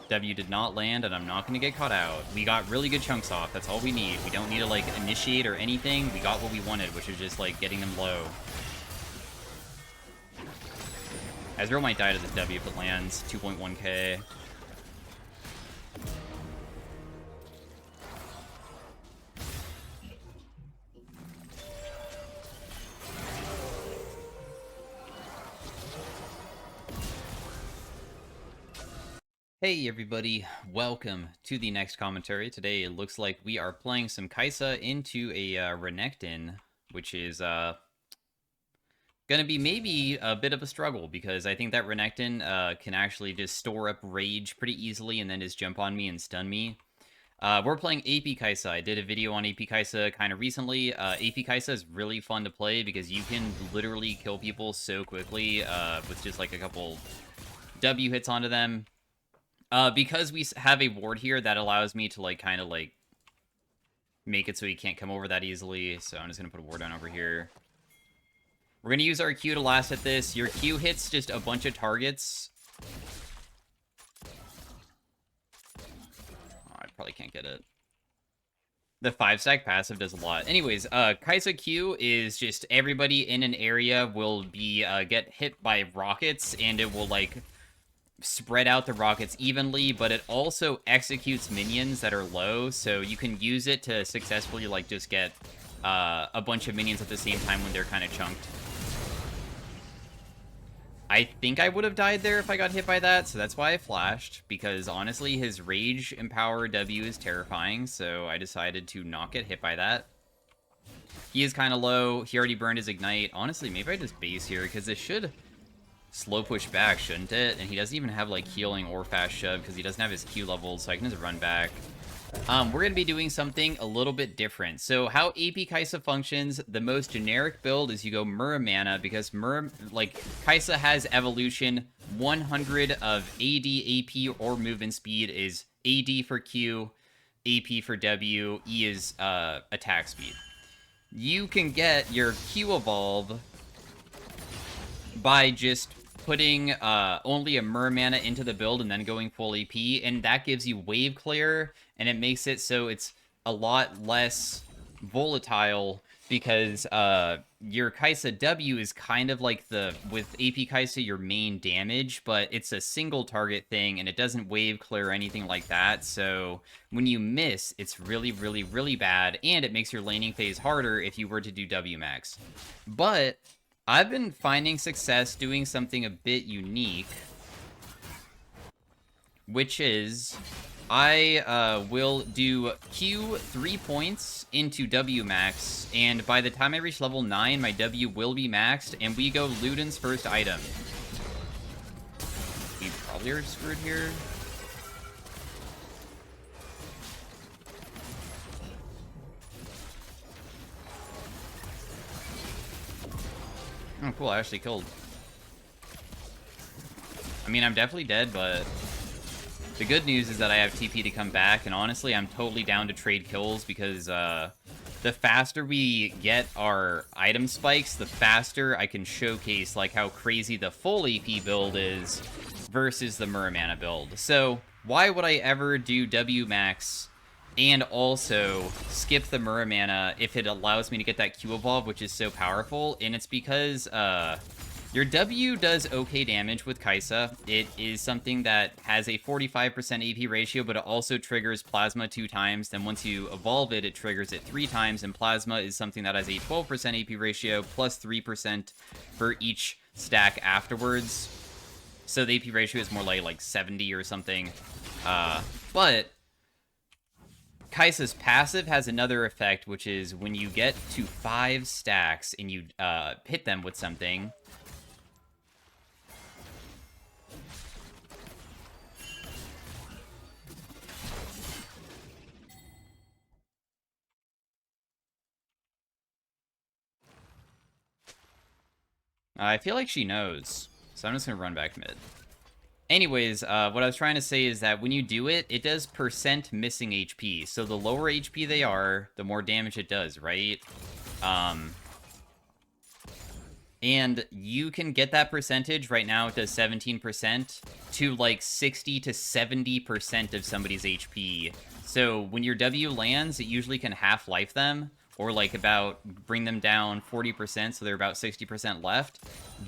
W did not land, and I'm not going to get caught out. We got really good chunks off. That's all we need. We don't need to, like, initiate or anything. We got what we wanted, which is just, like, getting them low. Ezreal might die to the W if it lands. 2.1k. Hey everybody, welcome to the next commentary. Today it looks like we are playing some Kaisa into a Renekton, which is gonna be maybe a bit of a struggle, because I think that Renekton can actually just store up rage pretty easily and then just jump on me and stun me. We're playing AP Kaisa. I did a video on AP Kaisa kind of recently. AP Kaisa is really fun to play because you can literally kill people so quickly with just like a couple W hits onto them. Because we have a ward here that allows me to, like, kind of, like, make it so he can't come over that easily. So I'm just going to put a ward down over here. We're going to use our Q to last at this. Your Q hits just a bunch of targets. Oh, I probably can't get it. The 5-stack passive does a lot. Anyways, Kaisa Q is just everybody in an area will be, get hit by rockets, and it will, like, spread out the rockets evenly, but it also executes minions that are low, so you can use it to successfully, like, just get a bunch of minions at the same time when they're kind of chunked. I think I would have died there if I got hit by that, so that's why I flashed, because honestly, his Rage Empower W is terrifying, so I decided to not get hit by that. He is kind of low. He already burned his Ignite. Honestly, maybe I just base here, because this should slow push back, shouldn't it? And he doesn't even have, like, healing or fast shove because he doesn't have his Q levels, so I can just run back. We're going to be doing something a little bit different. So how AP Kaisa functions, the most generic build is you go Mura Mana, because Kaisa has evolution 100 of AD, AP, or movement speed is AD for Q, AP for W, E is attack speed. You can get your Q evolve by just putting only a Mur mana into the build and then going full AP, and that gives you wave clear, and it makes it so it's a lot less volatile, because your Kaisa W is kind of like with AP Kaisa, your main damage, but it's a single target thing, and it doesn't wave clear or anything like that, so when you miss, it's really, really, really bad, and it makes your laning phase harder if you were to do W max. But I've been finding success doing something a bit unique, which is I will do Q 3 points into W max, and by the time I reach level 9, my W will be maxed, and we go Luden's first item. We probably are screwed here. Oh, cool, I actually killed. I mean, I'm definitely dead, but the good news is that I have TP to come back, and honestly, I'm totally down to trade kills, because the faster we get our item spikes, the faster I can showcase, like, how crazy the full AP build is versus the Mur mana build. So, why would I ever do W max and also skip the Mura mana if it allows me to get that Q evolve, which is so powerful? And it's because your W does okay damage with Kaisa. It is something that has a 45% AP ratio, but it also triggers Plasma 2 times. Then once you evolve it, it triggers it 3 times, and Plasma is something that has a 12% AP ratio plus 3% for each stack afterwards. So the AP ratio is more like 70 or something. But Kaisa's passive has another effect, which is when you get to 5 stacks and you hit them with something, I feel like she knows, so I'm just gonna run back mid. Anyways, what I was trying to say is that when you do it, it does percent missing HP. So the lower HP they are, the more damage it does, right? And you can get that percentage right now. It does 17% to like 60 to 70% of somebody's HP. So when your W lands, it usually can half-life them, or like about bring them down 40%, so they're about 60% left.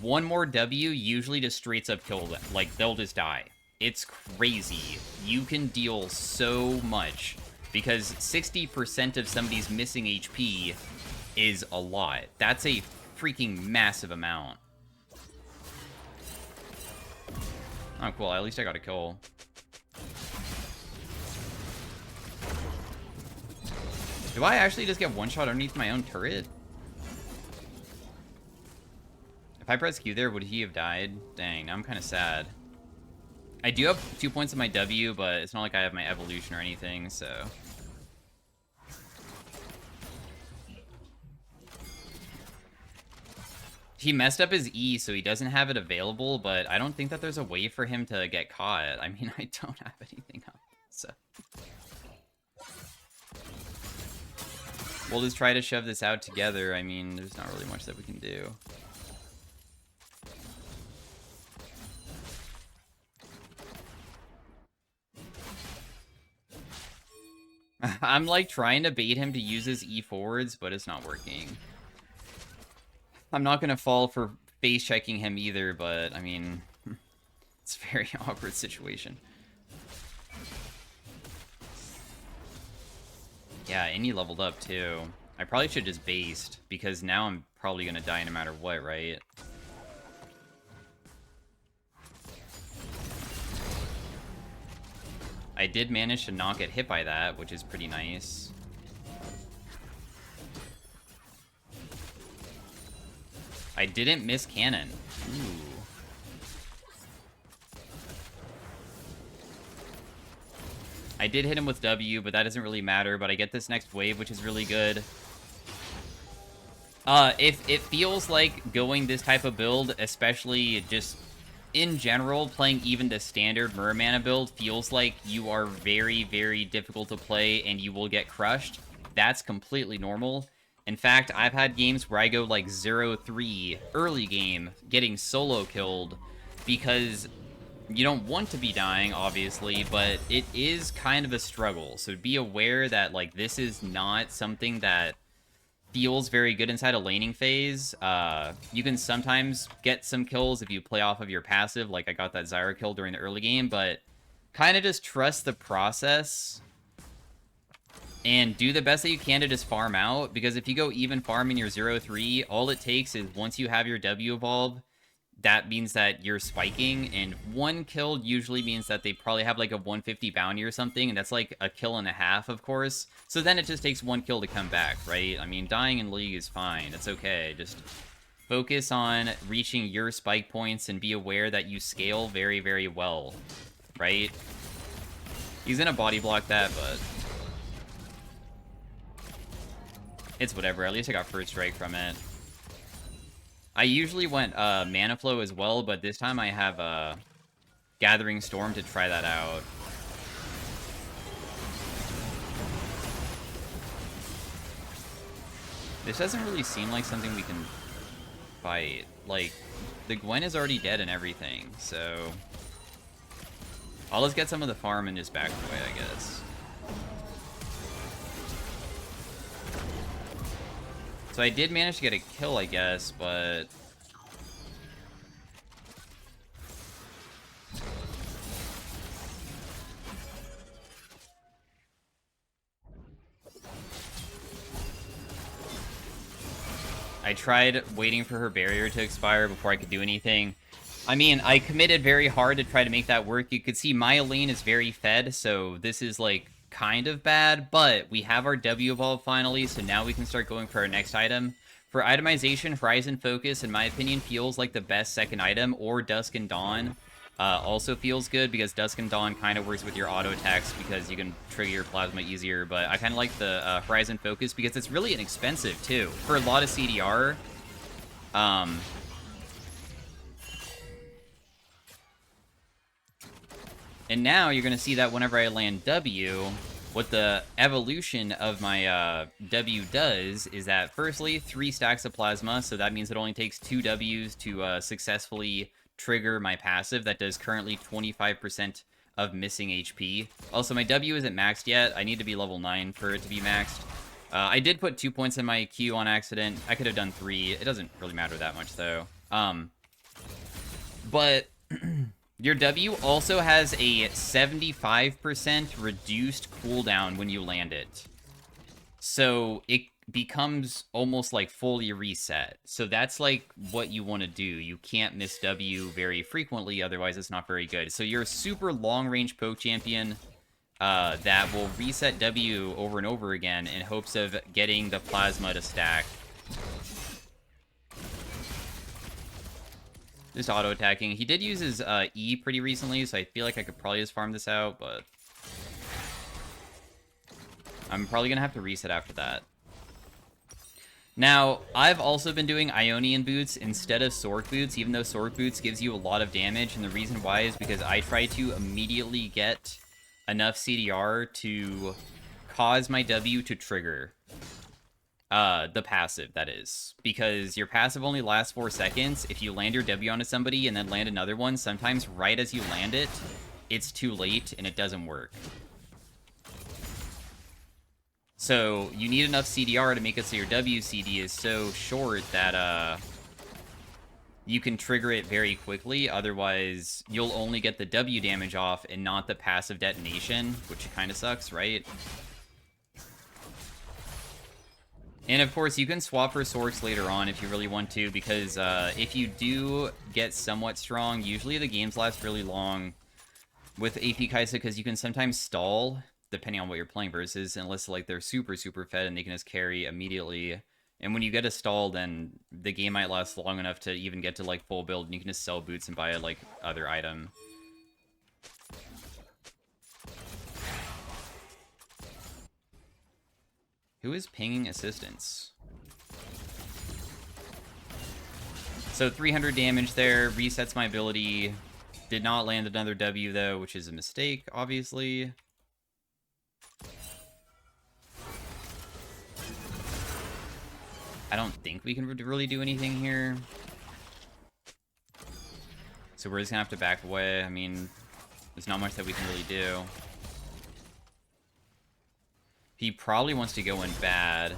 One more W usually just straight up kill them. Like, they'll just die. It's crazy. You can deal so much, because 60% of somebody's missing HP is a lot. That's a freaking massive amount. Oh, cool. At least I got a kill. Do I actually just get one shot underneath my own turret? If I press Q there, would he have died? Dang, now I'm kind of sad. I do have 2 points of my W, but it's not like I have my evolution or anything, so... He messed up his E, so he doesn't have it available, but I don't think that there's a way for him to get caught. I mean, I don't have anything up, so... We'll just try to shove this out together. I mean, there's not really much that we can do. I'm, like, trying to bait him to use his E forwards, but it's not working. I'm not gonna fall for face checking him either, but I mean, it's a very awkward situation. Yeah, and he leveled up too. I probably should just based, because now I'm probably gonna die no matter what, right? I did manage to not get hit by that, which is pretty nice. I didn't miss cannon. Ooh. I did hit him with W, but that doesn't really matter. But I get this next wave, which is really good. If it feels like going this type of build, especially just in general, playing even the standard Mermana build feels like you are very, very difficult to play and you will get crushed, that's completely normal. In fact, I've had games where I go like 0-3 early game, getting solo killed, because you don't want to be dying, obviously, but it is kind of a struggle. So be aware that like this is not something that feels very good inside a laning phase. You can sometimes get some kills if you play off of your passive, like I got that Zyra kill during the early game, but kind of just trust the process and do the best that you can to just farm out, because if you go even farming your 0-3, all it takes is once you have your W evolve, that means that you're spiking, and one kill usually means that they probably have like a 150 bounty or something, and that's like a kill and a half, of course. So then it just takes one kill to come back, right? I mean, dying in League is fine. It's okay. Just focus on reaching your spike points and be aware that you scale very, very well, right? He's gonna body block that, but it's whatever. At least I got first strike from it. I usually went Mana Flow as well, but this time I have Gathering Storm to try that out. This doesn't really seem like something we can fight. Like, the Gwen is already dead and everything, so... I'll just get some of the farm and just back away, I guess. So I did manage to get a kill, I guess, but... I tried waiting for her barrier to expire before I could do anything. I mean, I committed very hard to try to make that work. You could see my lane is very fed, so this is, like, kind of bad, but we have our W evolve finally, so now we can start going for our next item. For itemization, Horizon Focus, in my opinion, feels like the best second item, or Dusk and Dawn also feels good, because Dusk and Dawn kind of works with your auto attacks, because you can trigger your Plasma easier, but I kind of like the Horizon Focus, because it's really inexpensive, too. For a lot of CDR, and now you're going to see that whenever I land W, What the evolution of my W does is that, firstly, 3 stacks of plasma, so that means it only takes 2 Ws to successfully trigger my passive. That does currently 25% of missing HP. Also, my W isn't maxed yet. I need to be level 9 for it to be maxed. I did put 2 points in my Q on accident. I could have done 3. It doesn't really matter that much, though. But your W also has a 75% reduced cooldown when you land it. So it becomes almost like fully reset. So that's like what you want to do. You can't miss W very frequently, otherwise it's not very good. So you're a super long-range poke champion that will reset W over and over again in hopes of getting the plasma to stack. Just auto-attacking. He did use his E pretty recently, so I feel like I could probably just farm this out, but I'm probably going to have to reset after that. Now, I've also been doing Ionian Boots instead of Sork Boots, even though Sork Boots gives you a lot of damage, and the reason why is because I try to immediately get enough CDR to cause my W to trigger. The passive, that is. Because your passive only lasts 4 seconds. If you land your W onto somebody and then land another one, sometimes right as you land it, it's too late and it doesn't work. So, you need enough CDR to make it so your W CD is so short that, you can trigger it very quickly. Otherwise, you'll only get the W damage off and not the passive detonation, which kind of sucks, right? And of course, you can swap for Sorks later on if you really want to, because if you do get somewhat strong, usually the games last really long with AP Kaisa, because you can sometimes stall, depending on what you're playing versus, unless like they're super, super fed and they can just carry immediately. And when you get a stall, then the game might last long enough to even get to like full build, and you can just sell boots and buy a like other item. Who is pinging assistance? So 300 damage there, resets my ability. Did not land another W though, which is a mistake, obviously. I don't think we can really do anything here. So we're just gonna have to back away. I mean, there's not much that we can really do. He probably wants to go in bad.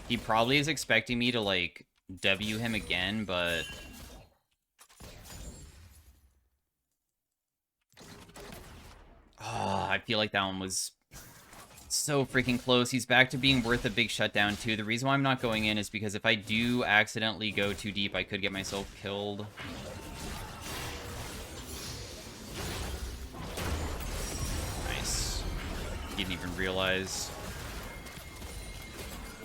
He probably is expecting me to, like, W him again, but... Oh, I feel like that one was so freaking close. He's back to being worth a big shutdown, too. The reason why I'm not going in is because if I do accidentally go too deep, I could get myself killed. Nice. Didn't even realize.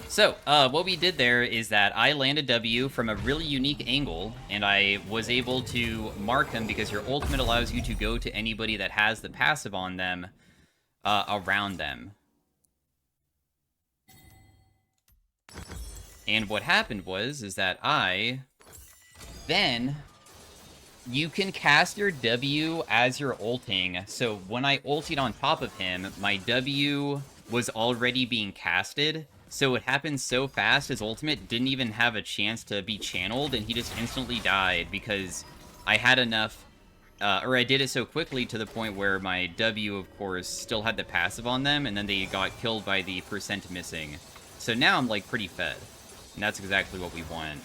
So, what we did there is that I landed W from a really unique angle, and I was able to mark them because your ultimate allows you to go to anybody that has the passive on them around them. And what happened is that then you can cast your W as you're ulting. So when I ulted on top of him, my W was already being casted. So it happened so fast, his ultimate didn't even have a chance to be channeled, and he just instantly died because I had enough, or I did it so quickly to the point where my W, of course, still had the passive on them, and then they got killed by the percent missing. So now I'm, like, pretty fed. And that's exactly what we want.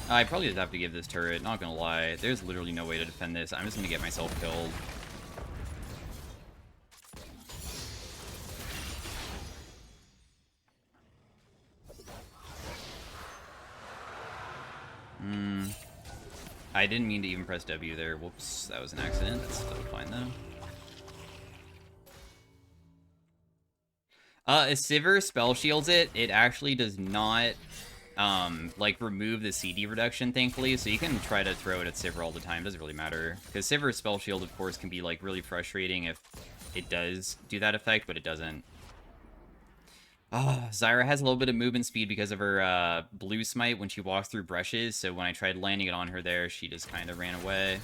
I probably just have to give this turret, not gonna lie. There's literally no way to defend this. I'm just gonna get myself killed. I didn't mean to even press W there. Whoops, that was an accident. That's totally fine, though. If Sivir spell shields it, it actually does not, like, remove the CD reduction, thankfully, so you can try to throw it at Sivir all the time. It doesn't really matter. Because Sivir's spell shield, of course, can be, like, really frustrating if it does do that effect, but it doesn't. Oh, Zyra has a little bit of movement speed because of her blue smite when she walks through brushes, so when I tried landing it on her there, she just kind of ran away.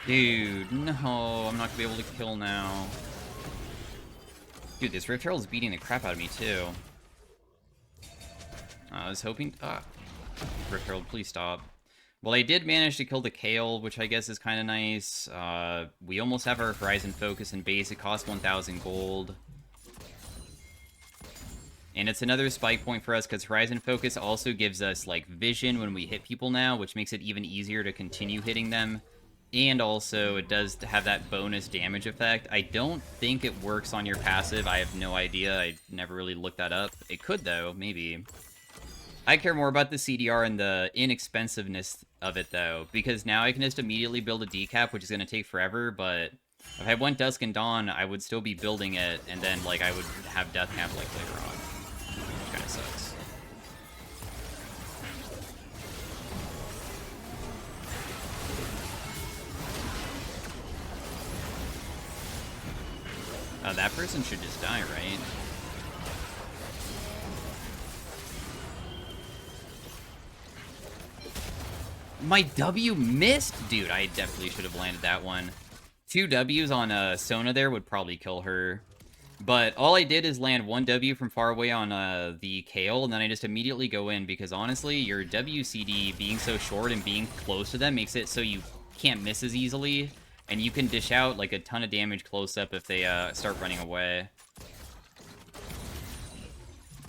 Dude, no, I'm not gonna be able to kill now. Dude, this Rift Herald's beating the crap out of me, too. I was hoping... Rift Herald, please stop. Well, I did manage to kill the Kale, which I guess is kind of nice. We almost have our Horizon Focus in base. It costs 1,000 gold. And it's another spike point for us, because Horizon Focus also gives us, like, vision when we hit people now, which makes it even easier to continue hitting them. And also, it does have that bonus damage effect. I don't think it works on your passive. I have no idea. I never really looked that up. It could, though. Maybe. I care more about the CDR and the inexpensiveness of it, though, because now I can just immediately build a decap, which is going to take forever, but if I went Dusk and Dawn, I would still be building it, and then, like, I would have Death Cap, like, later on. Which kind of sucks. That person should just die, right? My W missed? Dude, I definitely should have landed that one. 2 Ws on Sona there would probably kill her. But all I did is land 1 W from far away on the Kale, and then I just immediately go in, because honestly, your WCD being so short and being close to them makes it so you can't miss as easily. And you can dish out, like, a ton of damage close-up if they start running away.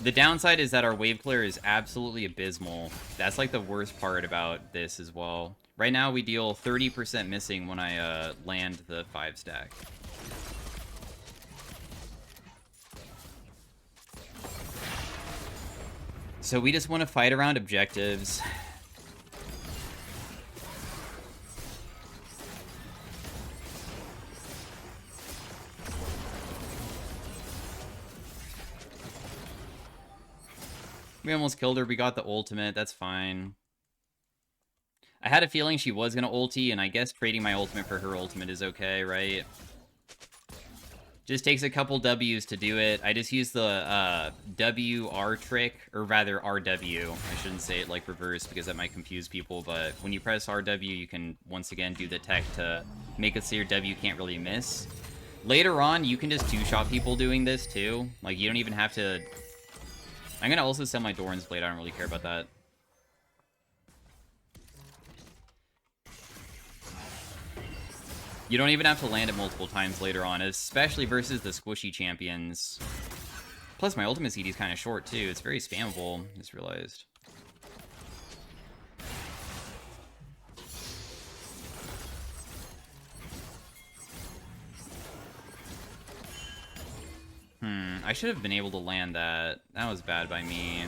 The downside is that our wave clear is absolutely abysmal. That's, like, the worst part about this as well. Right now, we deal 30% missing when I land the 5-stack. So we just want to fight around objectives. We almost killed her. We got the ultimate. That's fine. I had a feeling she was going to ulti, and I guess trading my ultimate for her ultimate is okay, right? Just takes a couple W's to do it. I just use the WR trick, or rather RW. I shouldn't say it like reverse because that might confuse people, but when you press RW, you can once again do the tech to make it so your W can't really miss. Later on, you can just two-shot people doing this too. Like, you don't even have to... I'm going to also sell my Doran's Blade. I don't really care about that. You don't even have to land it multiple times later on, especially versus the squishy champions. Plus, my ultimate CD is kind of short, too. It's very spammable, just realized. I should have been able to land that. That was bad by me.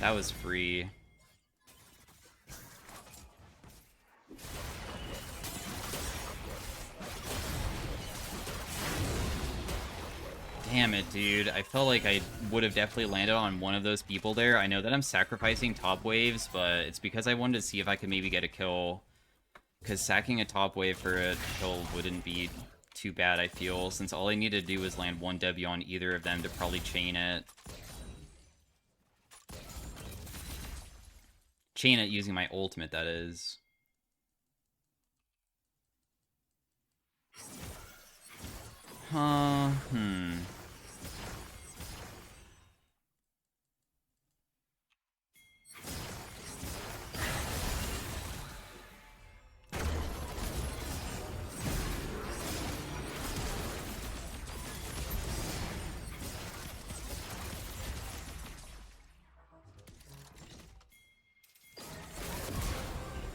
That was free. Damn it, dude. I felt like I would have definitely landed on one of those people there. I know that I'm sacrificing top waves, but it's because I wanted to see if I could maybe get a kill. Because sacking a top wave for a kill wouldn't be too bad, I feel, since all I need to do is land 1 W on either of them to probably chain it. Chain it using my ultimate, that is.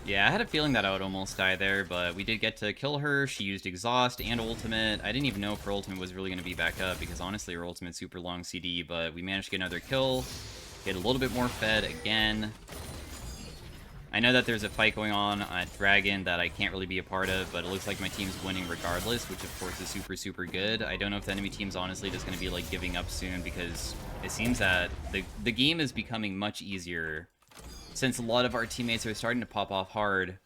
Yeah, I had a feeling that I would almost die there, but we did get to kill her. She used Exhaust and Ultimate. I didn't even know if her Ultimate was really going to be back up, because honestly, her Ultimate's super long CD, but we managed to get another kill. Get a little bit more fed again. I know that there's a fight going on at Dragon that I can't really be a part of, but it looks like my team's winning regardless, which of course is super, super good. I don't know if the enemy team's honestly just going to be like giving up soon, because it seems that the game is becoming much easier since a lot of our teammates are starting to pop off hard.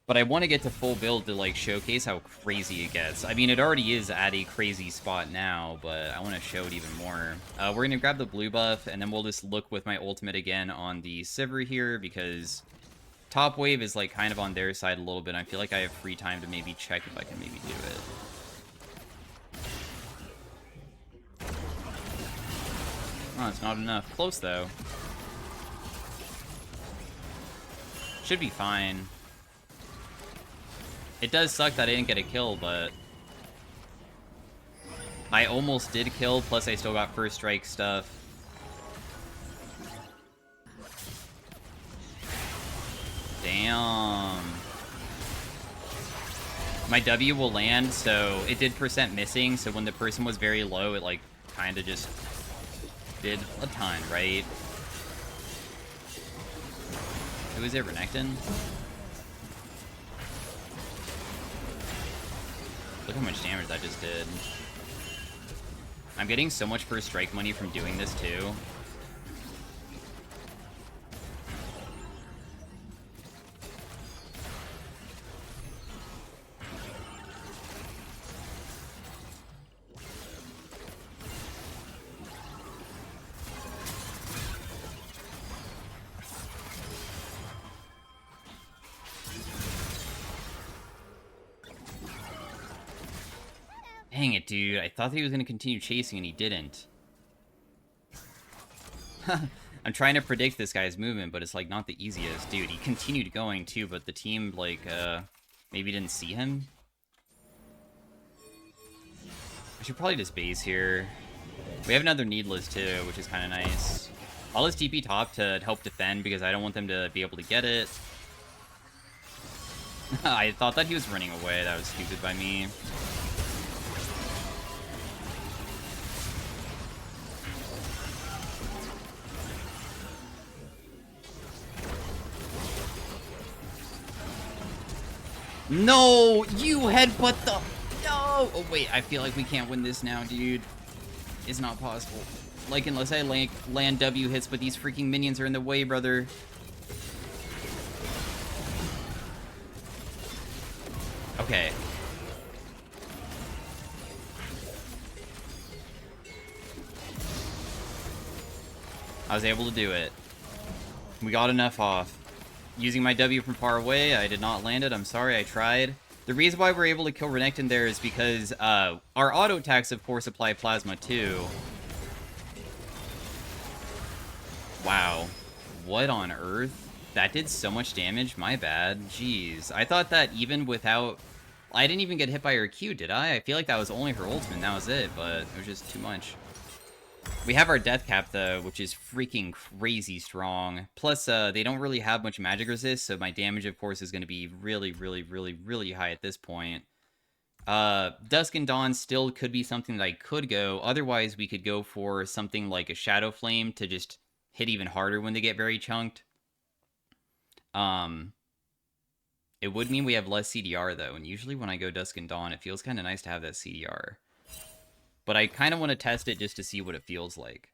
But I want to get to full build to, like, showcase how crazy it gets. I mean, it already is at a crazy spot now, but I want to show it even more. We're going to grab the blue buff, and then we'll just look with my ultimate again on the Sivir here, because top wave is, like, kind of on their side a little bit. I feel like I have free time to maybe check if I can maybe do it. Oh, it's not enough. Close, though. Should be fine. It does suck that I didn't get a kill, but I almost did kill, plus I still got first strike stuff. Damn. My W will land, so it did percent missing, so when the person was very low, it, like, kind of just did a ton, right? Who is it, Renekton? Look how much damage that just did. I'm getting so much first strike money from doing this too. Dang it, dude. I thought he was going to continue chasing, and he didn't. I'm trying to predict this guy's movement, but it's, like, not the easiest. Dude, he continued going, too, but the team, like, maybe didn't see him? I should probably just base here. We have another Needless, too, which is kind of nice. I'll just TP top to help defend, because I don't want them to be able to get it. I thought that he was running away. That was stupid by me. No! You headbutt the... No! Oh, wait. I feel like we can't win this now, dude. It's not possible. Like, unless I land W hits, but these freaking minions are in the way, brother. Okay. I was able to do it. We got enough off. Using my W from far away, I did not land it. I'm sorry, I tried. The reason why we're able to kill Renekton there is because our auto attacks, of course, apply Plasma too. Wow. What on earth? That did so much damage? My bad. Jeez. I thought that even without... I didn't even get hit by her Q, did I? I feel like that was only her ultimate, and that was it, but it was just too much. We have our death cap, though, which is freaking crazy strong. Plus, they don't really have much magic resist, so my damage, of course, is going to be really, really, really, really high at this point. Dusk and Dawn still could be something that I could go. Otherwise, we could go for something like a Shadow Flame to just hit even harder when they get very chunked. It would mean we have less CDR, though, and usually when I go Dusk and Dawn, it feels kind of nice to have that CDR. But I kind of want to test it just to see what it feels like.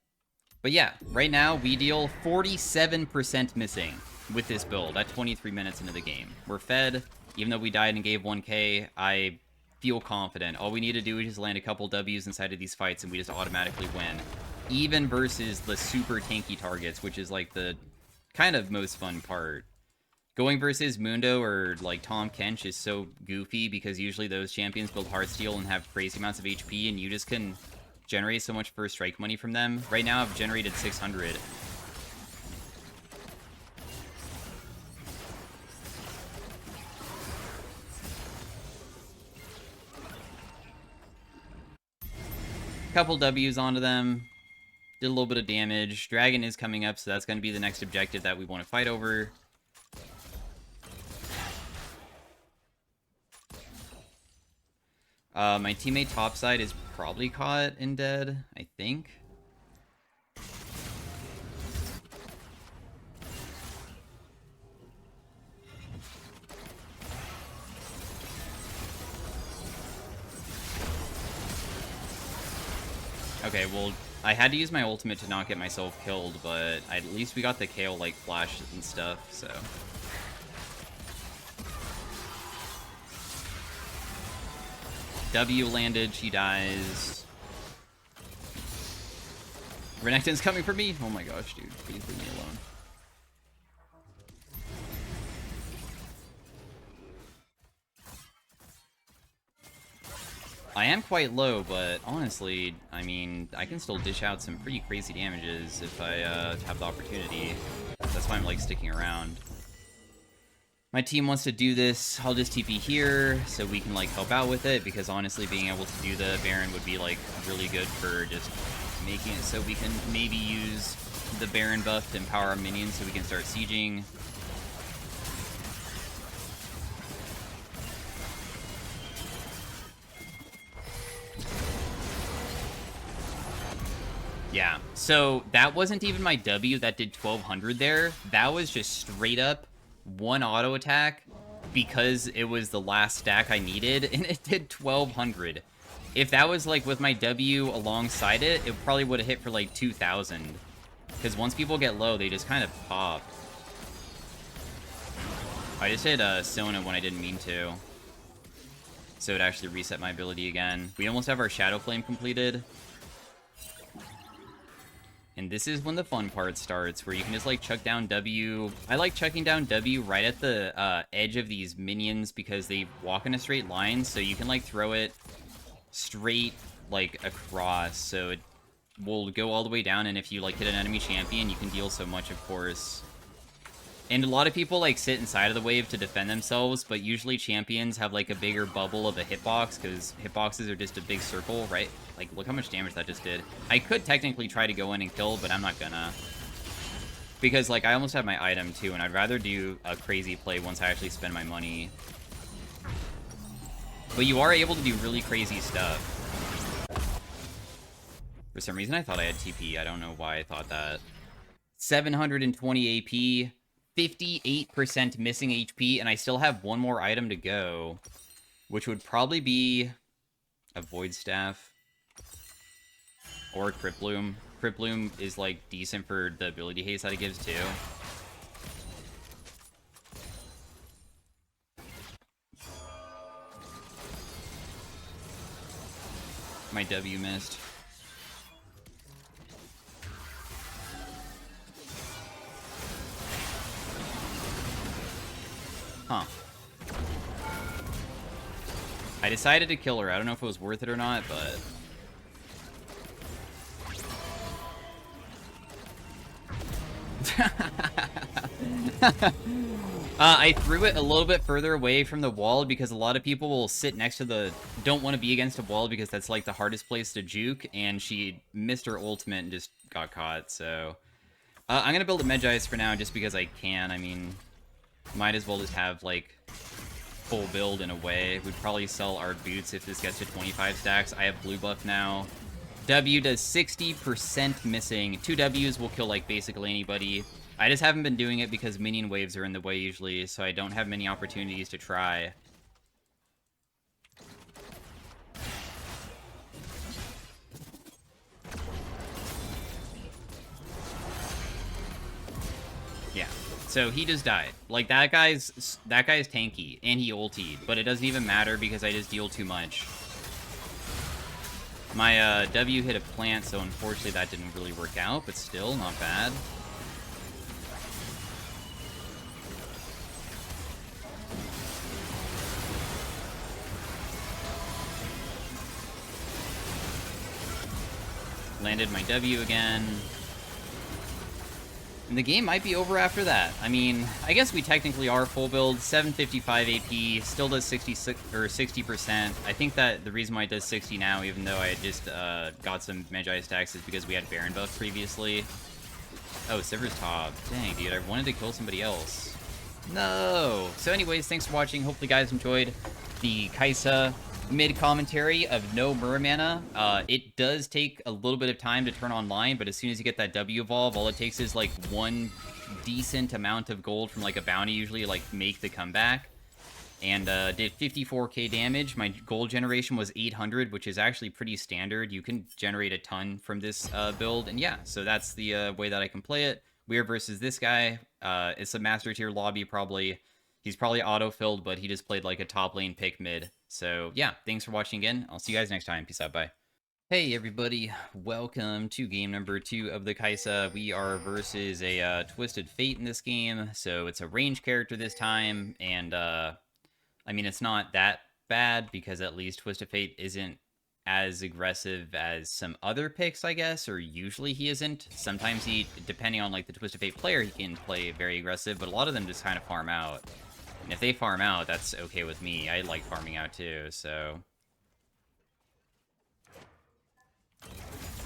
But yeah, right now, we deal 47% missing with this build at 23 minutes into the game. We're fed. Even though we died and gave 1k, I feel confident. All we need to do is just land a couple W's inside of these fights, and we just automatically win. Even versus the super tanky targets, which is, like, the kind of most fun part. Going versus Mundo or, like, Tom Kench is so goofy because usually those champions build Heartsteel and have crazy amounts of HP, and you just can generate so much first strike money from them. Right now, I've generated 600. Couple W's onto them. Did a little bit of damage. Dragon is coming up, so that's going to be the next objective that we want to fight over. My teammate topside is probably caught and dead, I think. Okay, well, I had to use my ultimate to not get myself killed, but at least we got the KO, like, flash and stuff, so... W landed, she dies. Renekton's coming for me? Oh my gosh, dude. Please leave me alone. I am quite low, but honestly, I mean, I can still dish out some pretty crazy damages if I have the opportunity. That's why I'm, like, sticking around. My team wants to do this. I'll just TP here so we can, like, help out with it, because honestly, being able to do the Baron would be, like, really good for just making it so we can maybe use the Baron buff to empower our minions so we can start sieging. Yeah, so that wasn't even my W that did 1200 there. That was just straight up one auto attack because it was the last stack I needed, and it did 1200. If that was like with my W alongside it, it probably would have hit for like 2000. Because once people get low, they just kind of pop. I just hit Sona when I didn't mean to. So it actually reset my ability again. We almost have our Shadow Flame completed. And this is when the fun part starts, where you can just, like, chuck down W. I like chucking down W right at the edge of these minions because they walk in a straight line, so you can, like, throw it straight, like, across, so it will go all the way down, and if you, like, hit an enemy champion, you can deal so much, of course. And a lot of people, like, sit inside of the wave to defend themselves, but usually champions have, like, a bigger bubble of a hitbox, because hitboxes are just a big circle, right? Like, look how much damage that just did. I could technically try to go in and kill, but I'm not gonna. Because, like, I almost have my item, too, and I'd rather do a crazy play once I actually spend my money. But you are able to do really crazy stuff. For some reason, I thought I had TP. I don't know why I thought that. 720 AP. 58% missing HP, and I still have one more item to go, which would probably be a Void Staff or a Crypt Bloom. Crypt Bloom is, like, decent for the ability haste that it gives, too. My W missed. Huh. I decided to kill her. I don't know if it was worth it or not, but... I threw it a little bit further away from the wall because a lot of people will sit next to the... don't want to be against a wall because that's, like, the hardest place to juke, and she missed her ultimate and just got caught, so... I'm gonna build a Medjais for now just because I can. I mean... might as well just have, like, full build in a way. We'd probably sell our boots if this gets to 25 stacks. I have blue buff now. W does 60% missing. 2 Ws will kill, like, basically anybody. I just haven't been doing it because minion waves are in the way usually, so I don't have many opportunities to try. Yeah. So he just died. Like, that guy's tanky, and he ultied, but it doesn't even matter because I just deal too much. My W hit a plant, so unfortunately that didn't really work out, but still, not bad. Landed my W again. And the game might be over after that. I mean, I guess we technically are full build. 755 AP, still does 66 or 60%. I think that the reason why it does 60 now, even though I had just got some Magi stacks, is because we had Baron buff previously. Oh, Sivir's top. Dang, dude, I wanted to kill somebody else. No! So anyways, thanks for watching. Hopefully you guys enjoyed the Kaisa mid-commentary of no Mura mana. It does take a little bit of time to turn online, but as soon as you get that W evolve, all it takes is like one decent amount of gold from like a bounty usually to like make the comeback. and did 54k damage. My gold generation was 800, which is actually pretty standard. You can generate a ton from this build, and yeah, so that's the way that I can play it. We're versus this guy. It's a master tier lobby, probably. He's probably auto-filled, but he just played like a top lane pick mid. So yeah, thanks for watching again. I'll see you guys next time. Peace out, bye. Hey everybody, welcome to game number 2 of the Kaisa. We are versus a Twisted Fate in this game, so it's a range character this time, and I mean, it's not that bad because at least Twisted Fate isn't as aggressive as some other picks, I guess, or usually he isn't. Sometimes he, depending on like the Twisted Fate player, he can play very aggressive, but a lot of them just kind of farm out. And if they farm out, that's okay with me. I like farming out too, so...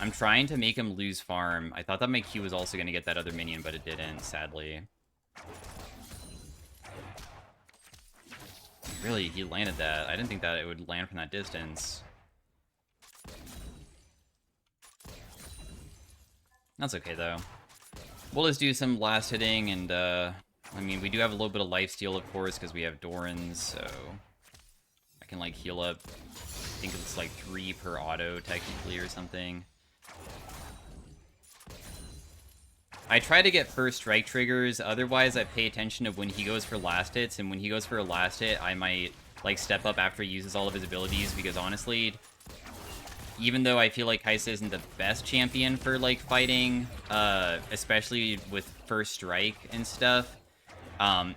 I'm trying to make him lose farm. I thought that my Q was also going to get that other minion, but it didn't, sadly. Really, he landed that. I didn't think that it would land from that distance. That's okay, though. We'll just do some last hitting, and, I mean, we do have a little bit of lifesteal, of course, because we have Dorans, so... I can, like, heal up... I think it's, like, 3 per auto, technically, or something. I try to get first strike triggers, otherwise I pay attention to when he goes for last hits, and when he goes for a last hit, I might, like, step up after he uses all of his abilities, because honestly, even though I feel like Kaisa isn't the best champion for, like, fighting, especially with first strike and stuff,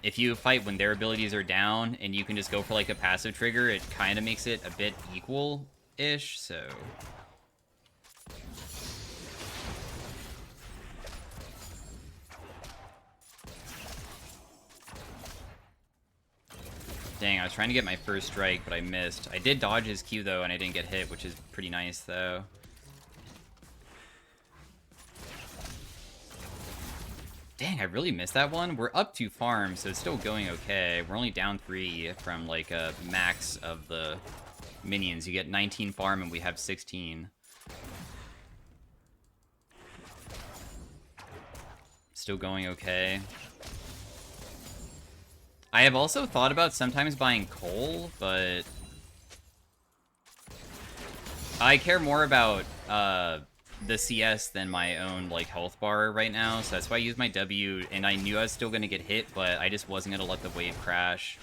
if you fight when their abilities are down, and you can just go for, like, a passive trigger, it kind of makes it a bit equal-ish, so... Dang, I was trying to get my first strike, but I missed. I did dodge his Q, though, and I didn't get hit, which is pretty nice, though. Dang, I really missed that one. We're up 2 farms, so it's still going okay. We're only down 3 from, like, a max of the minions. You get 19 farm, and we have 16. Still going okay. I have also thought about sometimes buying coal, but... I care more about the CS than my own, like, health bar right now, so that's why I use my W, and I knew I was still going to get hit, but I just wasn't going to let the wave crash.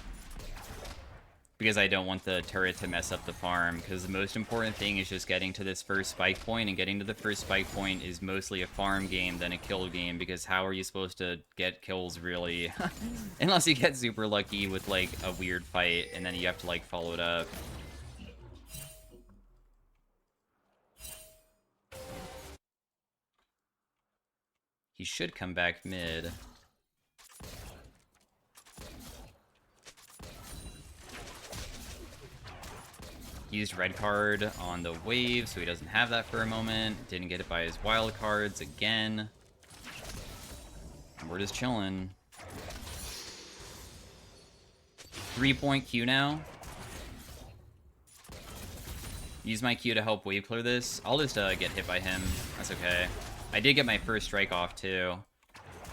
Because I don't want the turret to mess up the farm, because the most important thing is just getting to this first spike point, and getting to the first spike point is mostly a farm game than a kill game, because how are you supposed to get kills, really? Unless you get super lucky with, like, a weird fight, and then you have to, like, follow it up. He should come back mid. Used red card on the wave, so he doesn't have that for a moment. Didn't get it by his wild cards again. And we're just chilling. 3-point Q now. Use my Q to help wave clear this. I'll just get hit by him. That's okay. I did get my first strike off, too.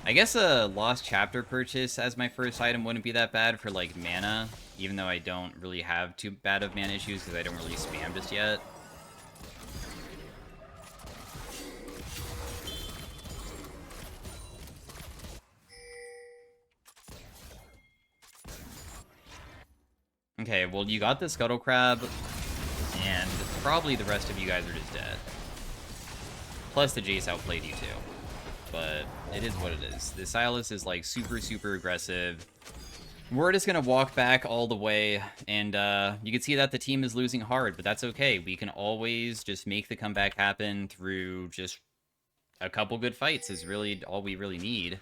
I guess a Lost Chapter purchase as my first item wouldn't be that bad for, like, mana, even though I don't really have too bad of mana issues because I don't really spam just yet. Okay, well, you got the Scuttle Crab, and probably the rest of you guys are just dead. Plus, the Jace outplayed you, too. But it is what it is. The Sylas is, like, super, super aggressive. We're just gonna walk back all the way, and you can see that the team is losing hard, but that's okay. We can always just make the comeback happen through just a couple good fights is really all we really need.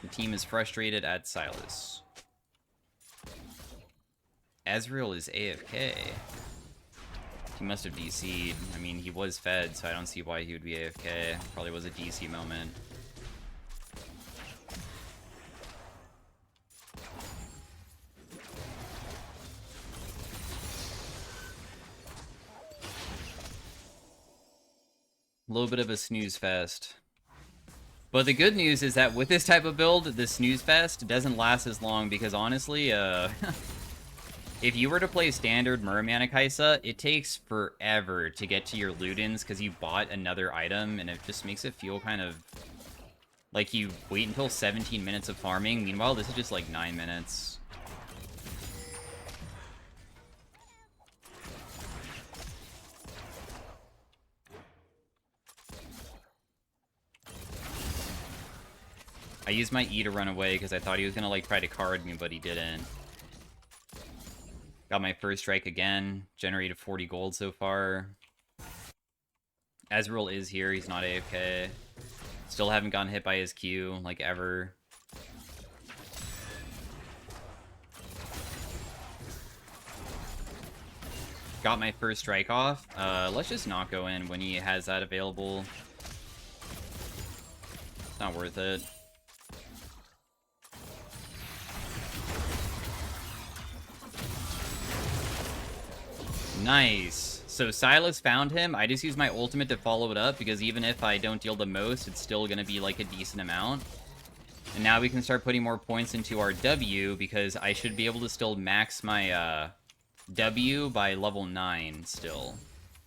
The team is frustrated at Sylas. Ezreal is AFK. He must have DC'd. I mean, he was fed, so I don't see why he would be AFK. Probably was a DC moment. A little bit of a snooze fest. But the good news is that with this type of build, the snooze fest doesn't last as long because honestly, if you were to play standard Merman Kaisa, it takes forever to get to your Ludens because you bought another item, and it just makes it feel kind of like you wait until 17 minutes of farming. Meanwhile, this is just like 9 minutes. I used my E to run away because I thought he was going to, like, try to card me, but he didn't. Got my first strike again. Generated 40 gold so far. Ezreal is here. He's not AFK. Still haven't gotten hit by his Q, like, ever. Got my first strike off. Let's just not go in when he has that available. It's not worth it. Nice. So Silas found him. I just used my ultimate to follow it up because even if I don't deal the most, it's still going to be like a decent amount. And now we can start putting more points into our W because I should be able to still max my W by level 9 still.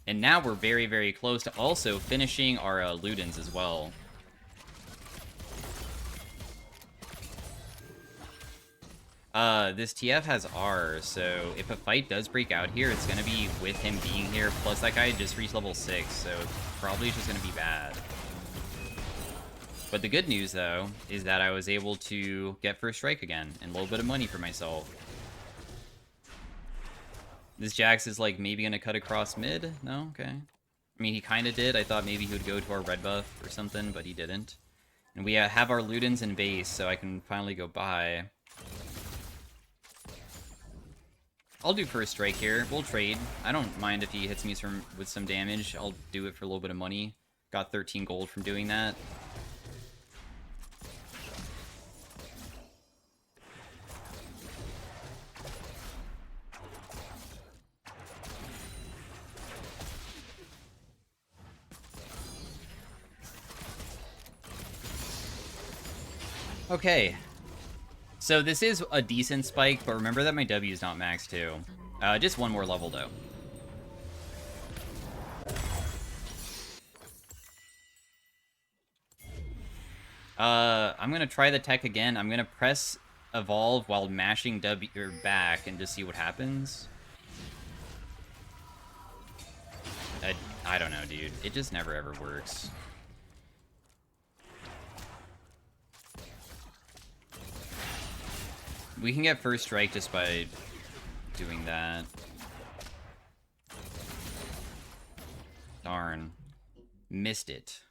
And now we're very, very close to also finishing our Ludens as well. This TF has R, so if a fight does break out here, it's gonna be with him being here, plus that guy just reached level 6, so probably just gonna be bad. But the good news, though, is that I was able to get first strike again, and a little bit of money for myself. This Jax is, like, maybe gonna cut across mid? No? Okay. I mean, he kinda did. I thought maybe he would go to our red buff or something, but he didn't. And we have our Ludens in base, so I can finally go by. I'll do first strike here. We'll trade. I don't mind if he hits me with some damage. I'll do it for a little bit of money. Got 13 gold from doing that. Okay. So this is a decent spike, but remember that my W is not maxed too. Just one more level though. I'm gonna try the tech again. I'm gonna press evolve while mashing W or back and just see what happens. I don't know, dude. It just never ever works. We can get first strike just by doing that. Darn. Missed it.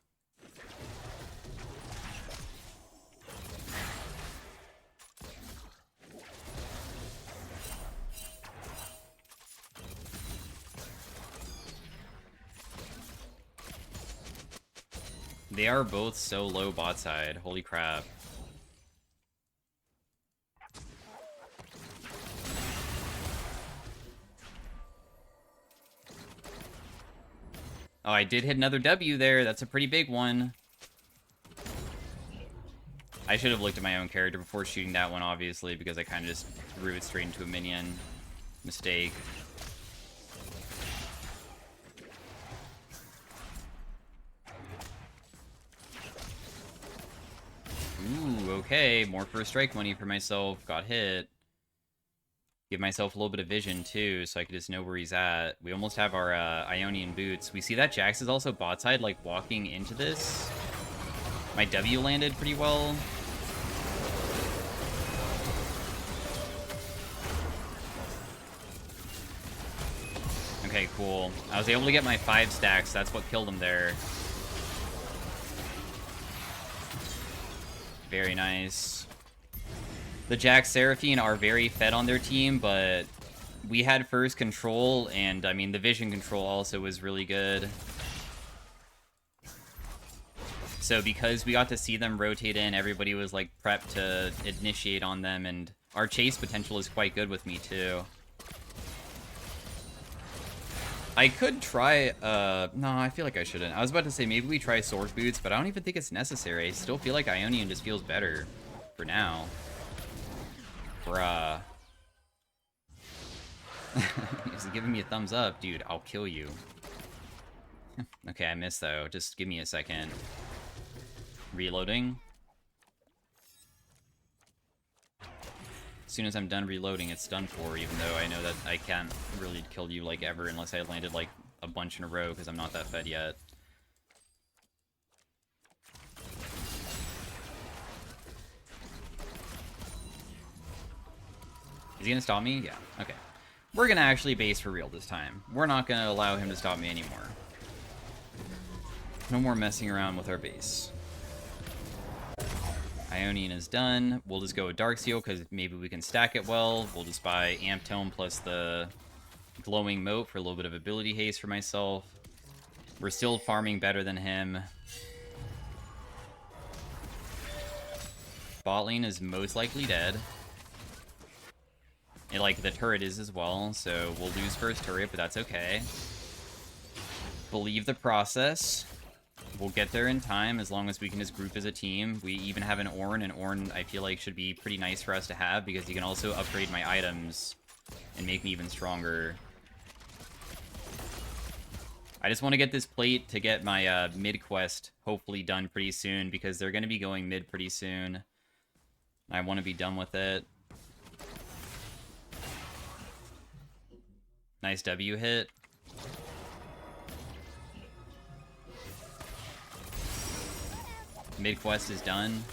They are both so low bot side. Holy crap. Oh, I did hit another W there. That's a pretty big one. I should have looked at my own character before shooting that one, obviously, because I kind of just threw it straight into a minion. Mistake. Ooh, okay. More first strike money for myself. Got hit. Give myself a little bit of vision, too, so I can just know where he's at. We almost have our Ionian boots. We see that Jax is also bot side, like, walking into this. My W landed pretty well. Okay, cool. I was able to get my 5 stacks. That's what killed him there. Very nice. The Jax Seraphine are very fed on their team, but we had first control, and I mean, the vision control also was really good. So because we got to see them rotate in, everybody was like prepped to initiate on them, and our chase potential is quite good with me too. I could try, no, I feel like I shouldn't. I was about to say maybe we try Sword Boots, but I don't even think it's necessary. I still feel like Ionian just feels better for now. Bruh. He's giving me a thumbs up. Dude, I'll kill you. Okay, I missed though. Just give me a second. Reloading. As soon as I'm done reloading, it's done for, even though I know that I can't really kill you, like, ever unless I landed, like, a bunch in a row, because I'm not that fed yet. Is he gonna stop me? Yeah, okay. We're gonna actually base for real this time. We're not gonna allow him to stop me anymore. No more messing around with our base. Ionian is done. We'll just go with Darksteel, because maybe we can stack it well. We'll just buy Amp Tome plus the Glowing Moat for a little bit of ability haste for myself. We're still farming better than him. Bot lane is most likely dead. And, like, the turret is as well, so we'll lose first turret, but that's okay. Believe the process. We'll get there in time as long as we can just group as a team. We even have an Ornn, and Ornn I feel like should be pretty nice for us to have because he can also upgrade my items and make me even stronger. I just want to get this plate to get my mid quest hopefully done pretty soon because they're going to be going mid pretty soon. I want to be done with it. Nice W hit. Mid quest is done.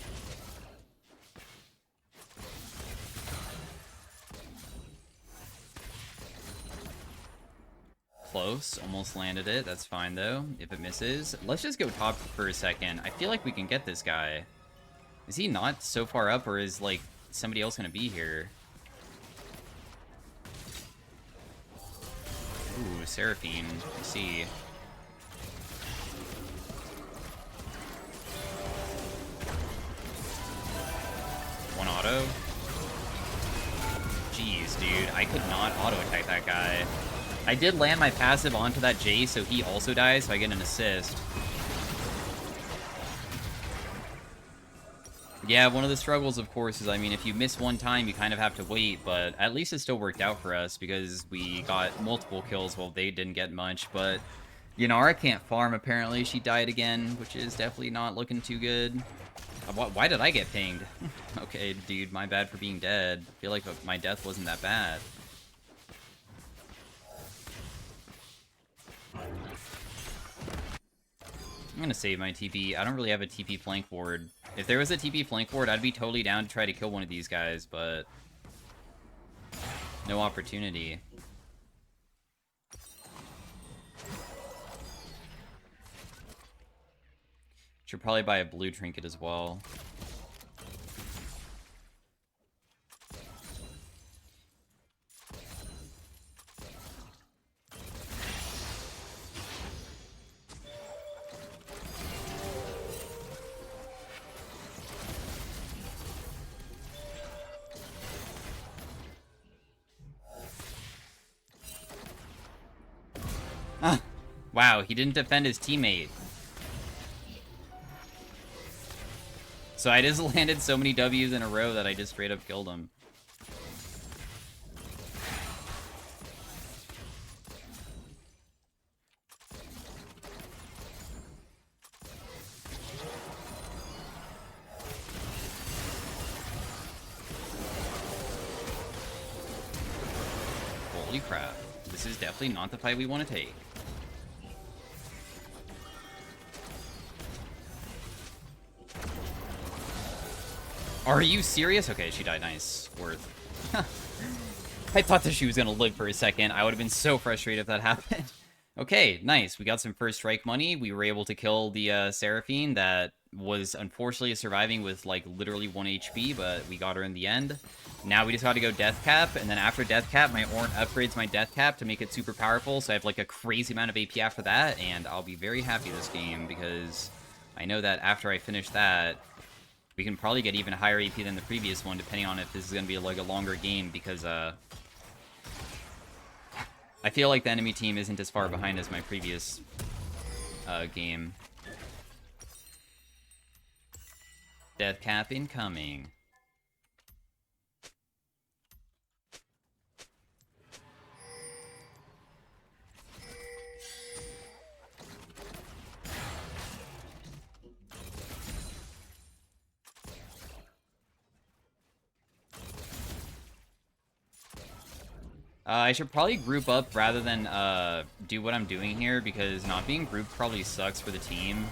Close. Almost landed it. That's fine, though. If it misses. Let's just go top for a second. I feel like we can get this guy. Is he not so far up, or is, like, somebody else gonna be here? Ooh, Seraphine. I see. One auto. Jeez, dude. I could not auto-attack that guy. I did land my passive onto that Jace, so he also dies, so I get an assist. Yeah, one of the struggles, of course, is, I mean, if you miss one time, you kind of have to wait, but at least it still worked out for us, because we got multiple kills while they didn't get much, but Yannara can't farm, apparently. She died again, which is definitely not looking too good. Why did I get pinged? Okay, dude, my bad for being dead. I feel like my death wasn't that bad. I'm gonna save my TP. I don't really have a TP flank ward. If there was a TP flank ward, I'd be totally down to try to kill one of these guys, but no opportunity. Should probably buy a blue trinket as well. Wow, he didn't defend his teammate. So I just landed so many W's in a row that I just straight up killed him. Holy crap. This is definitely not the fight we want to take. Are you serious? Okay, she died. Nice. Worth. I thought that she was gonna live for a second. I would have been so frustrated if that happened. Okay, nice. We got some first strike money. We were able to kill the Seraphine that was unfortunately surviving with, like, literally 1 HP, but we got her in the end. Now we just got to go Death Cap, and then after Death Cap, my Ornn upgrades my Death Cap to make it super powerful, so I have, like, a crazy amount of AP after that, and I'll be very happy this game, because I know that after I finish that, we can probably get even higher AP than the previous one, depending on if this is going to be, like, a longer game, because, I feel like the enemy team isn't as far behind as my previous game. Death cap incoming. I should probably group up rather than do what I'm doing here, because not being grouped probably sucks for the team.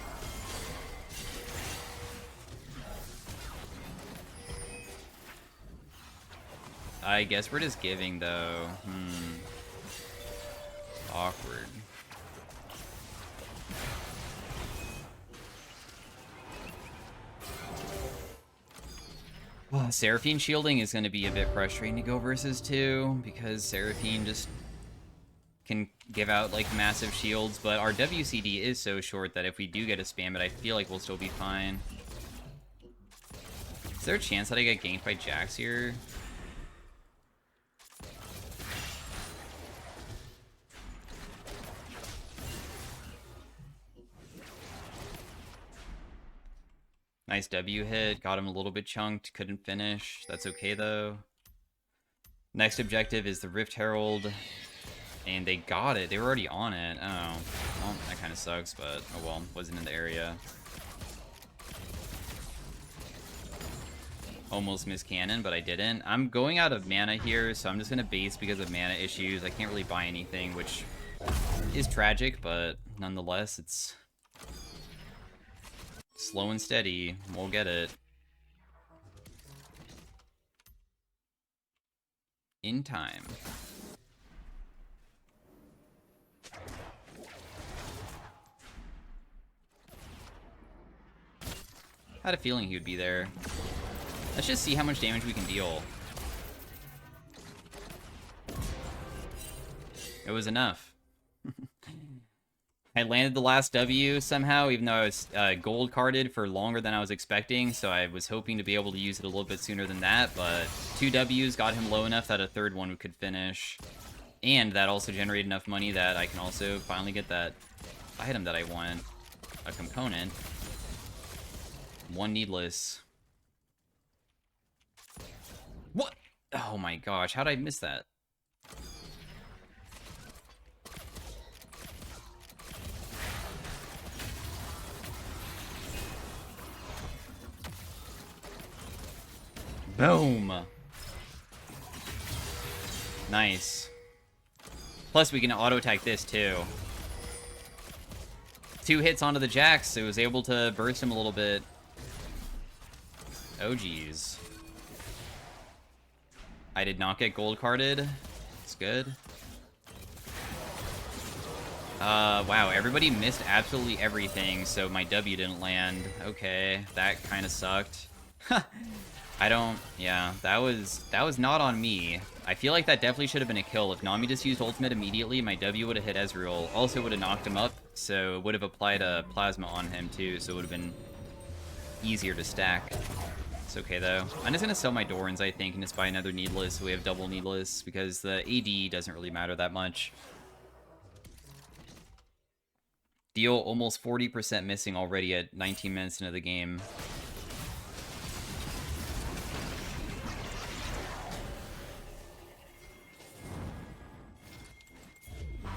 I guess we're just giving, though. Awkward. Seraphine shielding is going to be a bit frustrating to go versus too, because Seraphine just can give out like massive shields, but our WCD is so short that if we do get to spam it, I feel like we'll still be fine. Is there a chance that I get ganked by Jax here? Nice W hit, got him a little bit chunked, couldn't finish. That's okay though. Next objective is the Rift Herald, and they got it. They were already on it. Oh, well, that kind of sucks, but oh well, wasn't in the area. Almost missed cannon, but I didn't. I'm going out of mana here, so I'm just gonna base because of mana issues. I can't really buy anything, which is tragic, but nonetheless, it's slow and steady. We'll get it. In time. Had a feeling he would be there. Let's just see how much damage we can deal. It was enough. I landed the last W somehow, even though I was gold carded for longer than I was expecting, so I was hoping to be able to use it a little bit sooner than that, but 2 Ws got him low enough that a third one could finish. And that also generated enough money that I can also finally get that item that I want. A component. 1 needless. What? Oh my gosh, how did I miss that? Boom! Nice. Plus, we can auto-attack this, too. 2 hits onto the Jax, so it was able to burst him a little bit. Oh, geez. I did not get gold carded. It's good. Wow, everybody missed absolutely everything, so my W didn't land. Okay, that kind of sucked. Yeah, that was not on me. I feel like that definitely should have been a kill. If Nami just used ultimate immediately, my W would have hit Ezreal. Also would have knocked him up, so it would have applied a plasma on him too, so it would have been easier to stack. It's okay though. I'm just gonna sell my Dorans, I think, and just buy another needless, so we have double needless, because the AD doesn't really matter that much. Deal almost 40% missing already at 19 minutes into the game.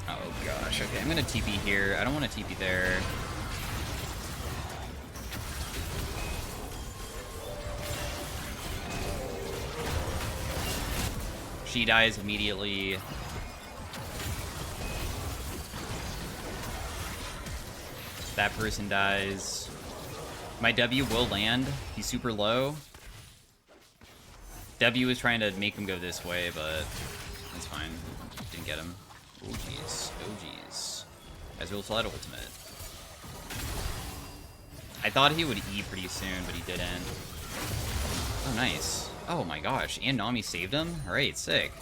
Oh gosh, okay, I'm gonna TP here. I don't want to TP there. She dies immediately. That person dies. My W will land. He's super low. W is trying to make him go this way, but it's fine. Didn't get him. Oh jeez. Oh jeez. Ezreal Slide ultimate. I thought he would E pretty soon, but he didn't. Oh, nice. Oh my gosh. And Nami saved him? Alright, sick.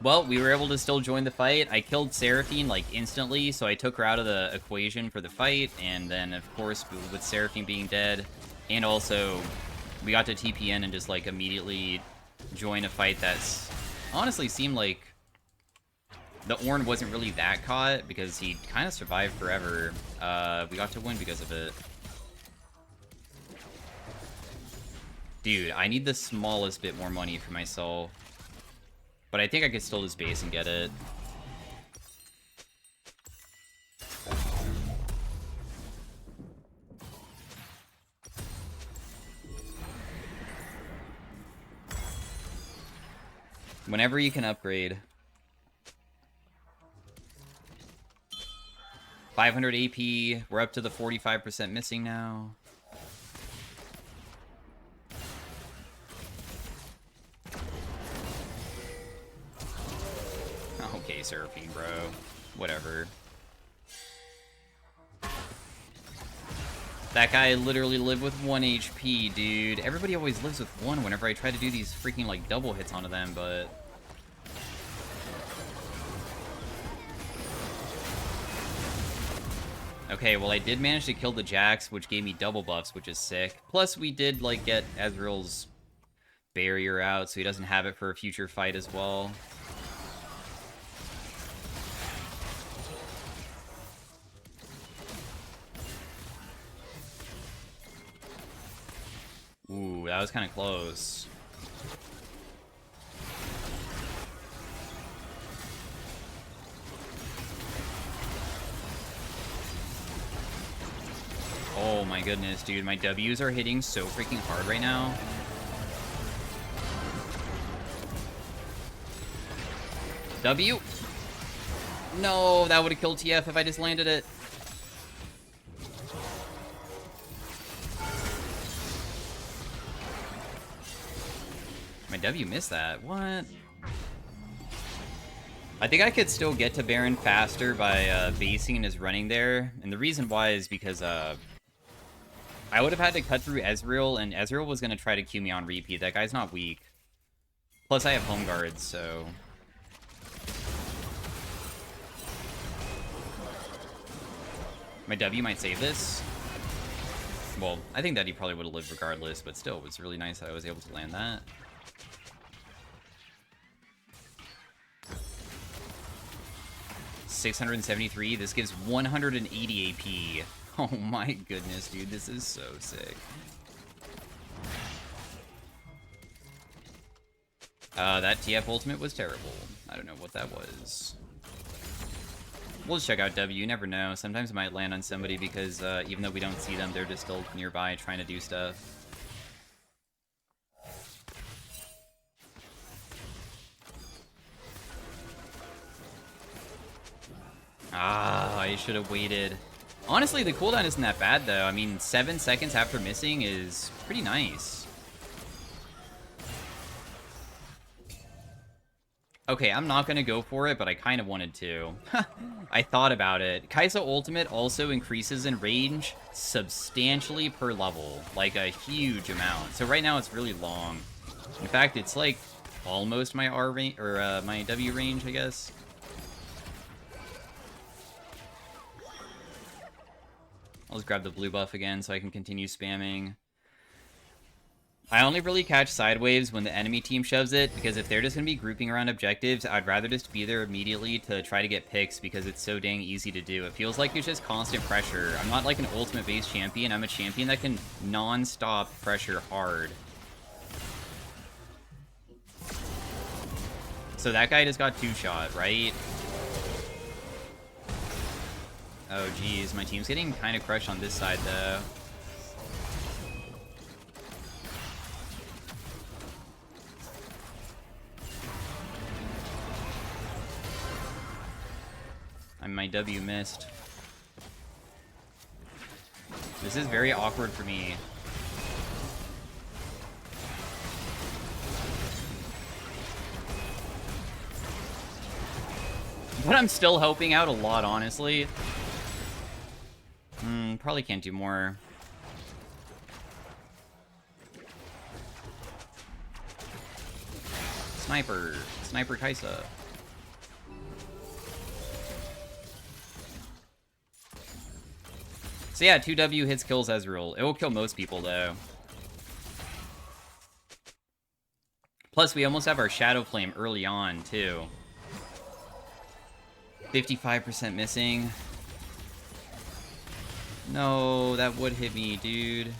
Well, we were able to still join the fight. I killed Seraphine, like, instantly, so I took her out of the equation for the fight, and then, of course, with Seraphine being dead, And also, we got to TP in and just, like, immediately join a fight that's honestly seemed like the Ornn wasn't really that caught because he kind of survived forever. We got to win because of it. Dude, I need the smallest bit more money for myself. But I think I could still just base and get it. Whenever you can upgrade. 500 AP. We're up to the 45% missing now. Okay, Seraphine, bro. Whatever. That guy literally lived with 1 HP, dude. Everybody always lives with 1 whenever I try to do these freaking, like, double hits onto them, but... Okay, well, I did manage to kill the Jax, which gave me double buffs, which is sick. Plus, we did, like, get Ezreal's barrier out, so he doesn't have it for a future fight as well. Ooh, that was kind of close. Oh my goodness, dude. My W's are hitting so freaking hard right now. W? No, that would have killed TF if I just landed it. My W missed that. What? I think I could still get to Baron faster by basing and just running there. And the reason why is because I would have had to cut through Ezreal, and Ezreal was going to try to Q me on repeat. That guy's not weak. Plus, I have home guards, so... My W might save this. Well, I think that he probably would have lived regardless, but still, it was really nice that I was able to land that. $673. This gives 180 AP. Oh my goodness, dude. This is so sick. That TF ultimate was terrible. I don't know what that was. We'll just check out W. You never know. Sometimes it might land on somebody because even though we don't see them, they're just still nearby trying to do stuff. Ah, I should have waited. Honestly, the cooldown isn't that bad, though. I mean, 7 seconds after missing is pretty nice. Okay, I'm not going to go for it, but I kind of wanted to. I thought about it. Kaisa Ultimate also increases in range substantially per level. Like, a huge amount. So right now, it's really long. In fact, it's like almost my R range, or my W range, I guess. I'll just grab the blue buff again so I can continue spamming. I only really catch side waves when the enemy team shoves it, because if they're just going to be grouping around objectives, I'd rather just be there immediately to try to get picks, because it's so dang easy to do. It feels like it's just constant pressure. I'm not like an ultimate-based champion. I'm a champion that can non-stop pressure hard. So that guy just got 2-shot, right? Oh, geez. My team's getting kind of crushed on this side, though. My W missed. This is very awkward for me. But I'm still helping out a lot, honestly. Probably can't do more. Sniper. Sniper Kaisa. So yeah, 2W hits kills Ezreal. It will kill most people, though. Plus, we almost have our Shadow Flame early on, too. 55% missing. No, that would hit me, dude.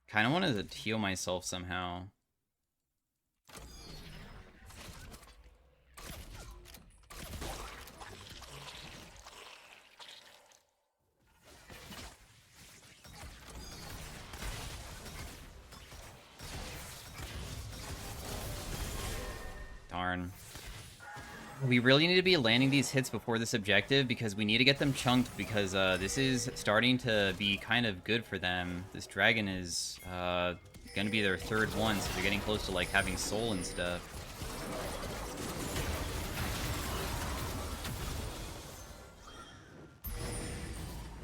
Kind of wanted to heal myself somehow. Darn. We really need to be landing these hits before this objective because we need to get them chunked because this is starting to be kind of good for them. This dragon is going to be their third one, so they're getting close to like having soul and stuff.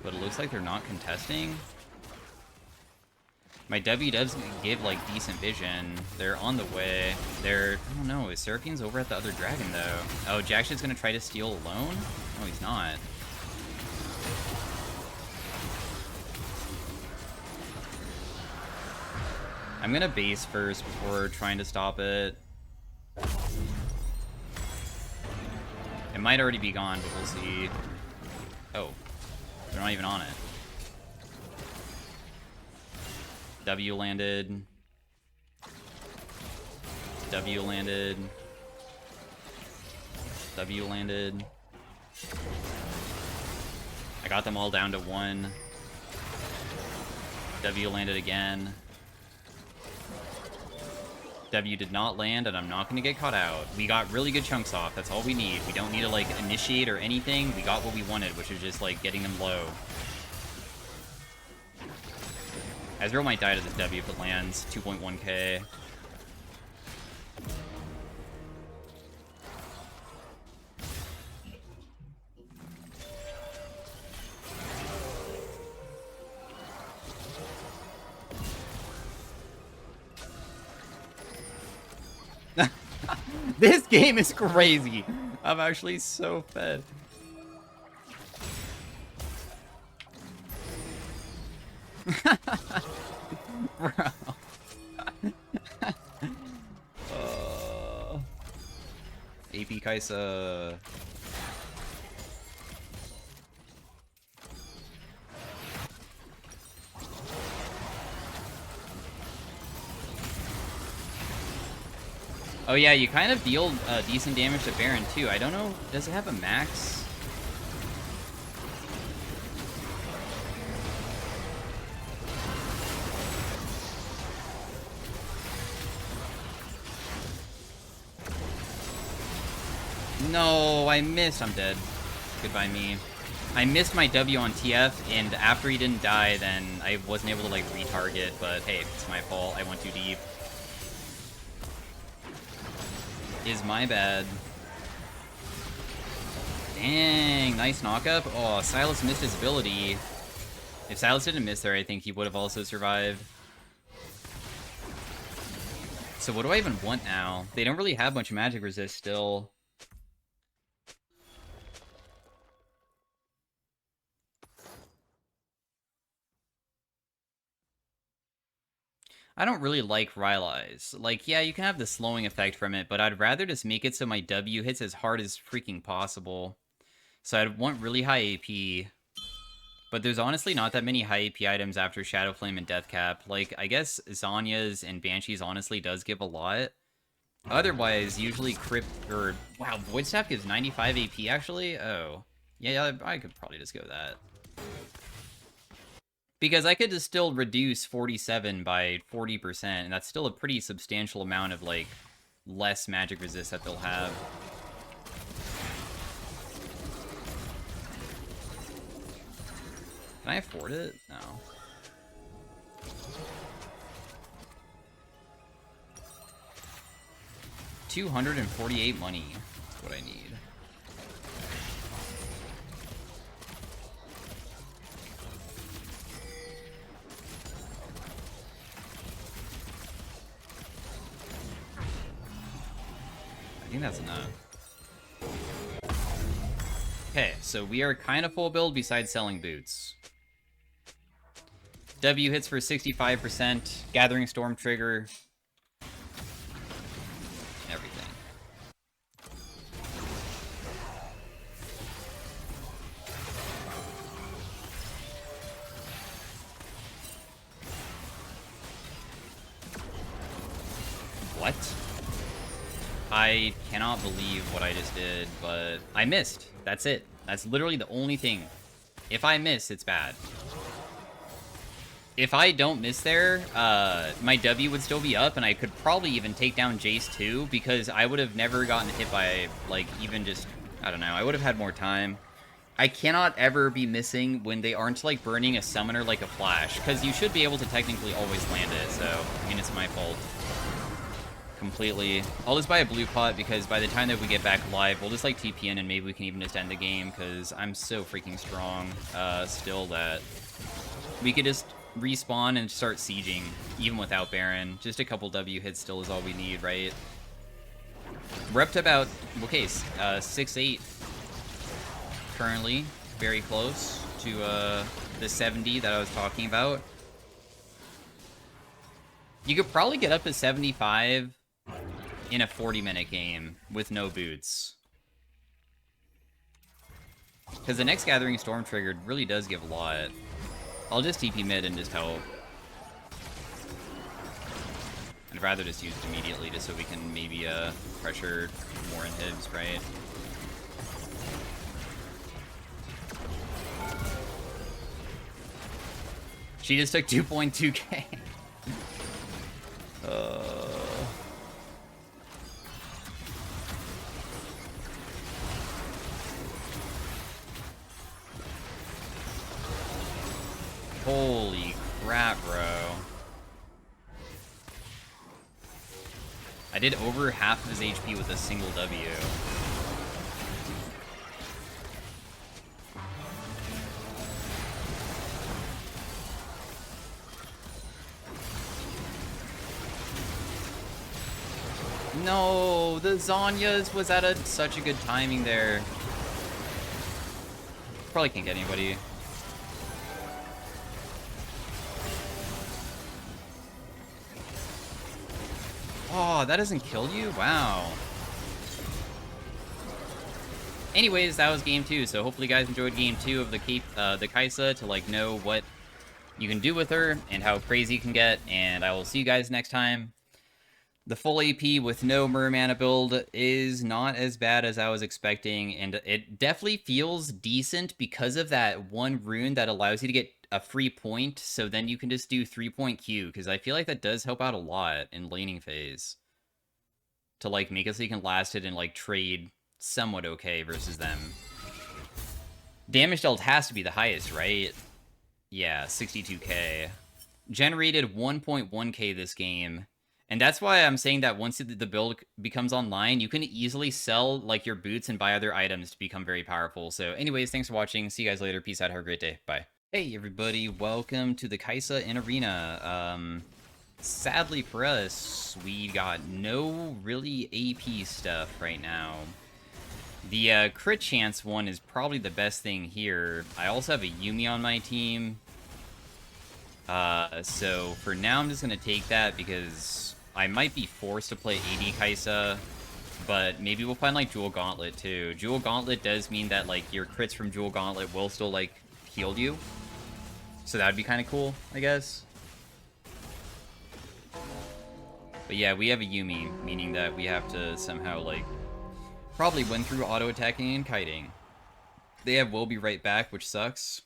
But it looks like they're not contesting. My W does give, like, decent vision. They're on the way. They're... I don't know. Is Seraphion's over at the other dragon, though? Oh, Jackshit's gonna try to steal alone? No, he's not. I'm gonna base first before trying to stop it. It might already be gone, but we'll see. Oh. They're not even on it. W landed. W landed. W landed. I got them all down to 1. W landed again. W did not land, and I'm not going to get caught out. We got really good chunks off. That's all we need. We don't need to, like, initiate or anything. We got what we wanted, which is just, like, getting them low. Ezreal might die to this W if it lands. 2.1k. This game is crazy. I'm actually so fed. Bro. AP KAISA. Oh yeah, you kind of deal decent damage to Baron too. I don't know, does it have a max? No, I missed. I'm dead. Goodbye me. I missed my W on TF, and after he didn't die, then I wasn't able to like retarget, but hey, it's my fault. I went too deep. Is my bad. Dang, nice knockup. Oh, Silas missed his ability. If Silas didn't miss there, I think he would have also survived. So what do I even want now? They don't really have much magic resist still. I don't really like Rylai's. Like, yeah, you can have the slowing effect from it, but I'd rather just make it so my W hits as hard as freaking possible. So I'd want really high AP. But there's honestly not that many high AP items after Shadow Flame and Deathcap. Like, I guess Zanya's and Banshee's honestly does give a lot. Otherwise, usually Crypt, or, wow, Void Staff gives 95 AP actually? Oh. Yeah, I could probably just go that. Because I could just still reduce 47 by 40%, and that's still a pretty substantial amount of, like, less magic resist that they'll have. Can I afford it? No. $248 money is what I need. think that's enough. Okay, so we are kind of full build besides selling boots. W hits for 65%, Gathering Storm trigger, everything. What? I cannot believe what I just did, but I missed. That's it. That's literally the only thing. If I miss, it's bad. If I don't miss there, my W would still be up, and I could probably even take down Jace too, because I would have never gotten hit by, like, even just, I don't know, I would have had more time. I cannot ever be missing when they aren't, like, burning a summoner like a flash, because you should be able to technically always land it, so, I mean, it's my fault. Completely. I'll just buy a blue pot, because by the time that we get back live, we'll just, like, TP in, and maybe we can even just end the game, because I'm so freaking strong, still, that we could just respawn and start sieging, even without Baron. Just a couple W hits still is all we need, right? We're up to about, okay, 6-8 currently. Very close to the 70 that I was talking about. You could probably get up to 75 in a 40-minute game with no boots. Because the next Gathering Storm triggered really does give a lot. I'll just TP mid and just help. I'd rather just use it immediately just so we can maybe pressure more inhibs, right? She just took 2.2k. Holy crap, bro. I did over half of his HP with a single W. No, the Zhonya's was at such a good timing there. Probably can't get anybody. Oh, that doesn't kill you? Wow. Anyways, that was game 2, so hopefully you guys enjoyed game 2 of the Kaisa to, like, know what you can do with her and how crazy you can get, and I will see you guys next time. The full AP with no Mermana build is not as bad as I was expecting, and it definitely feels decent because of that one rune that allows you to get a free point, so then you can just do 3-point Q, because I feel like that does help out a lot in laning phase. To, like, make it so you can last it and, like, trade somewhat okay versus them. Damage dealt has to be the highest, right? Yeah, 62k. Generated 1.1k this game. And that's why I'm saying that once the build becomes online, you can easily sell, like, your boots and buy other items to become very powerful. So anyways, thanks for watching. See you guys later. Peace out. Have a great day. Bye. Hey, everybody. Welcome to the Kaisa in Arena. Sadly for us, we got no really AP stuff right now. The crit chance one is probably the best thing here. I also have a Yuumi on my team. So for now, I'm just going to take that because I might be forced to play AD Kaisa, but maybe we'll find, like, Jewel Gauntlet, too. Jewel Gauntlet does mean that, like, your crits from Jewel Gauntlet will still, like, heal you. So that'd be kind of cool, I guess. But yeah, we have a Yuumi, meaning that we have to somehow, like, probably win through auto-attacking and kiting. They have Will Be Right Back, which sucks.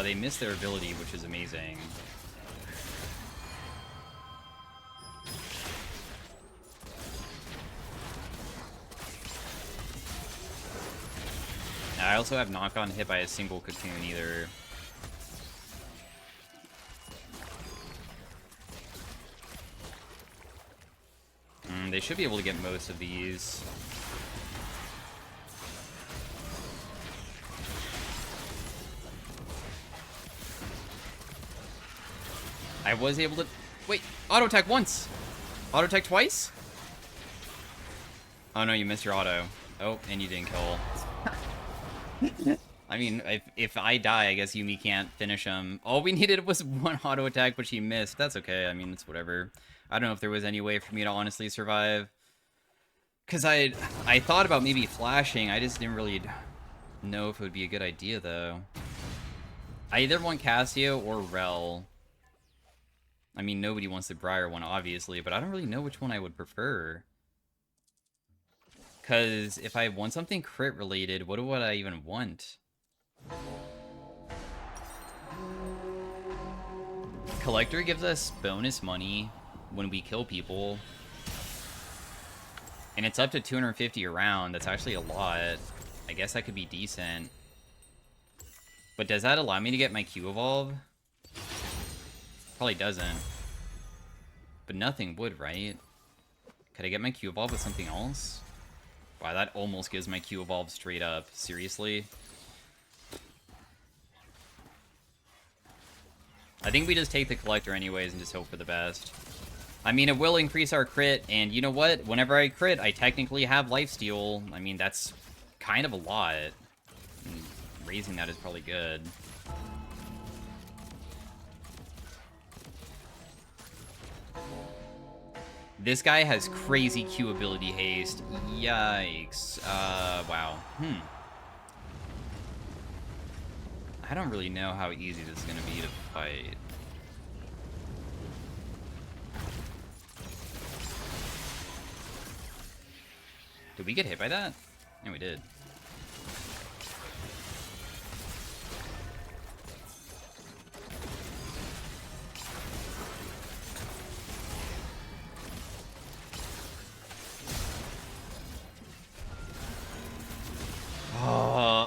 They missed their ability, which is amazing. I also have not gotten hit by a single cocoon either. They should be able to get most of these. I was able to... Wait, auto attack once! Auto attack twice? Oh no, you missed your auto. Oh, and you didn't kill. I mean, if I die, I guess Yumi can't finish him. All we needed was one auto attack, but she missed. That's okay. I mean, it's whatever. I don't know if there was any way for me to honestly survive. Because I thought about maybe flashing. I just didn't really know if it would be a good idea, though. I either want Cassio or Rel. I mean, nobody wants the Briar one, obviously, but I don't really know which one I would prefer. Because if I want something crit-related, what would I even want? Collector gives us bonus money when we kill people. And it's up to 250 a round. That's actually a lot. I guess that could be decent. But does that allow me to get my Q evolve? Probably doesn't. But nothing would, right? Could I get my Q evolve with something else? Wow, that almost gives my Q evolve straight up. Seriously? I think we just take the collector anyways and just hope for the best. I mean, it will increase our crit, and you know what? Whenever I crit, I technically have lifesteal. I mean, that's kind of a lot. And raising that is probably good. This guy has crazy Q ability haste. Yikes. Wow. I don't really know how easy this is going to be to fight. Did we get hit by that? No, we did.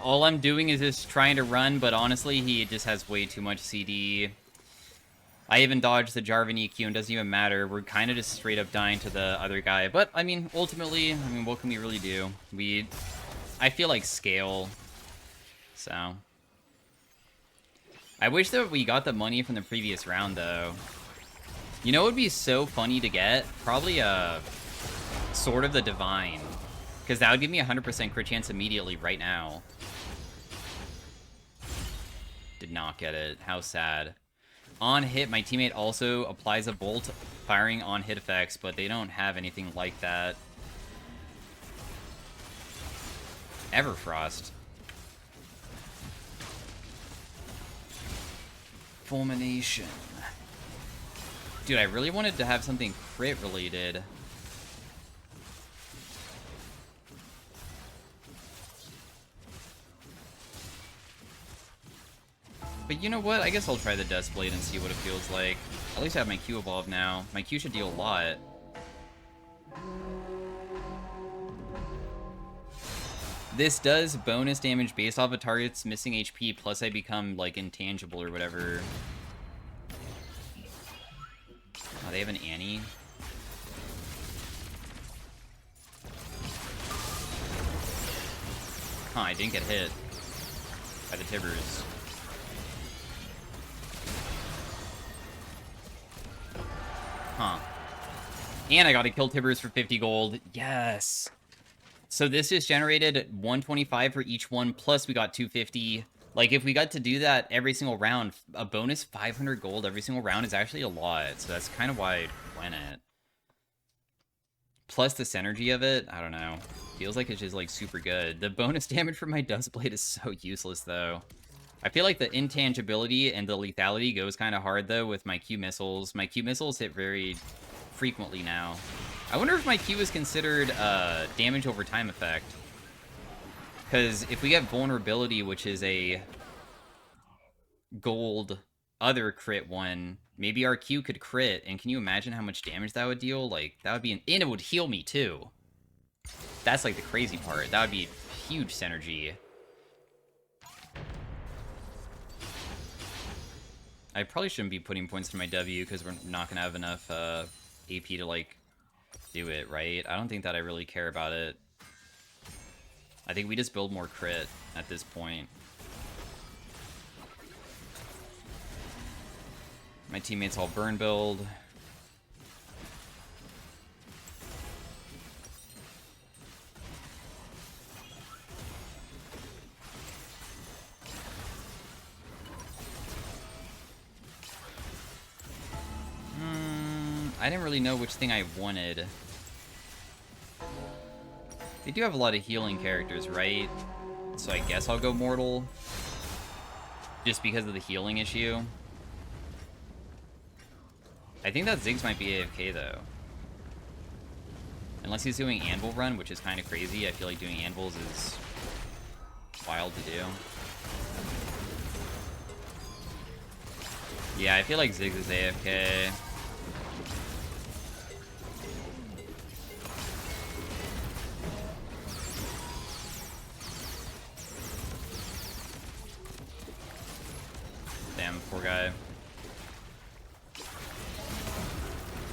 All I'm doing is just trying to run, but honestly, he just has way too much CD. I even dodged the Jarvan EQ, and it doesn't even matter. We're kind of just straight up dying to the other guy. But, I mean, ultimately, what can we really do? I feel like scale. So. I wish that we got the money from the previous round, though. You know what would be so funny to get? Probably a Sword of the Divine. Because that would give me a 100% crit chance immediately right now. Did not get it. How sad. On hit, my teammate also applies a bolt firing on hit effects, but they don't have anything like that. Everfrost. Fulmination. Dude, I really wanted to have something crit related. But you know what? I guess I'll try the Duskblade and see what it feels like. At least I have my Q evolved now. My Q should deal a lot. This does bonus damage based off a target's missing HP, plus I become, like, intangible or whatever. Oh, they have an Annie. Huh, I didn't get hit by the Tibbers. Huh. And I got to kill Tibbers for 50 gold. Yes. So this just generated 125 for each one, plus we got 250. Like, if we got to do that every single round, a bonus 500 gold every single round is actually a lot. So that's kind of why I went it. Plus the synergy of it, I don't know. Feels like it's just, like, super good. The bonus damage from my Duskblade is so useless, though. I feel like the intangibility and the lethality goes kind of hard, though, with my Q missiles. My Q missiles hit very frequently now. I wonder if my Q is considered damage over time effect. Because if we get vulnerability, which is a gold other crit one, maybe our Q could crit. And can you imagine how much damage that would deal? Like, that would be and it would heal me, too. That's, like, the crazy part. That would be huge synergy. I probably shouldn't be putting points to my W because we're not going to have enough AP to, like, do it, right? I don't think that I really care about it. I think we just build more crit at this point. My teammates all burn build. I didn't really know which thing I wanted. They do have a lot of healing characters, right? So I guess I'll go Mortal. Just because of the healing issue. I think that Ziggs might be AFK, though. Unless he's doing Anvil Run, which is kind of crazy. I feel like doing Anvils is wild to do. Yeah, I feel like Ziggs is AFK. Damn, poor guy.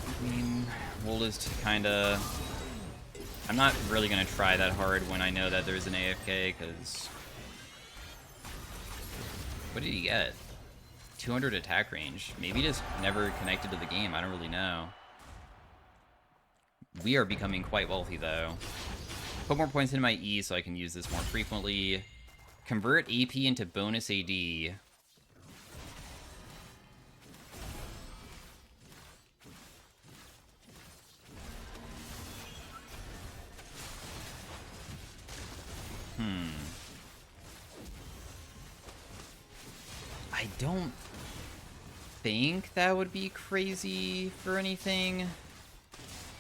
I mean, we'll just kinda... I'm not really gonna try that hard when I know that there's an AFK, because... What did he get? 200 attack range. Maybe just never connected to the game, I don't really know. We are becoming quite wealthy, though. Put more points into my E so I can use this more frequently. Convert AP into bonus AD. I don't think that would be crazy for anything.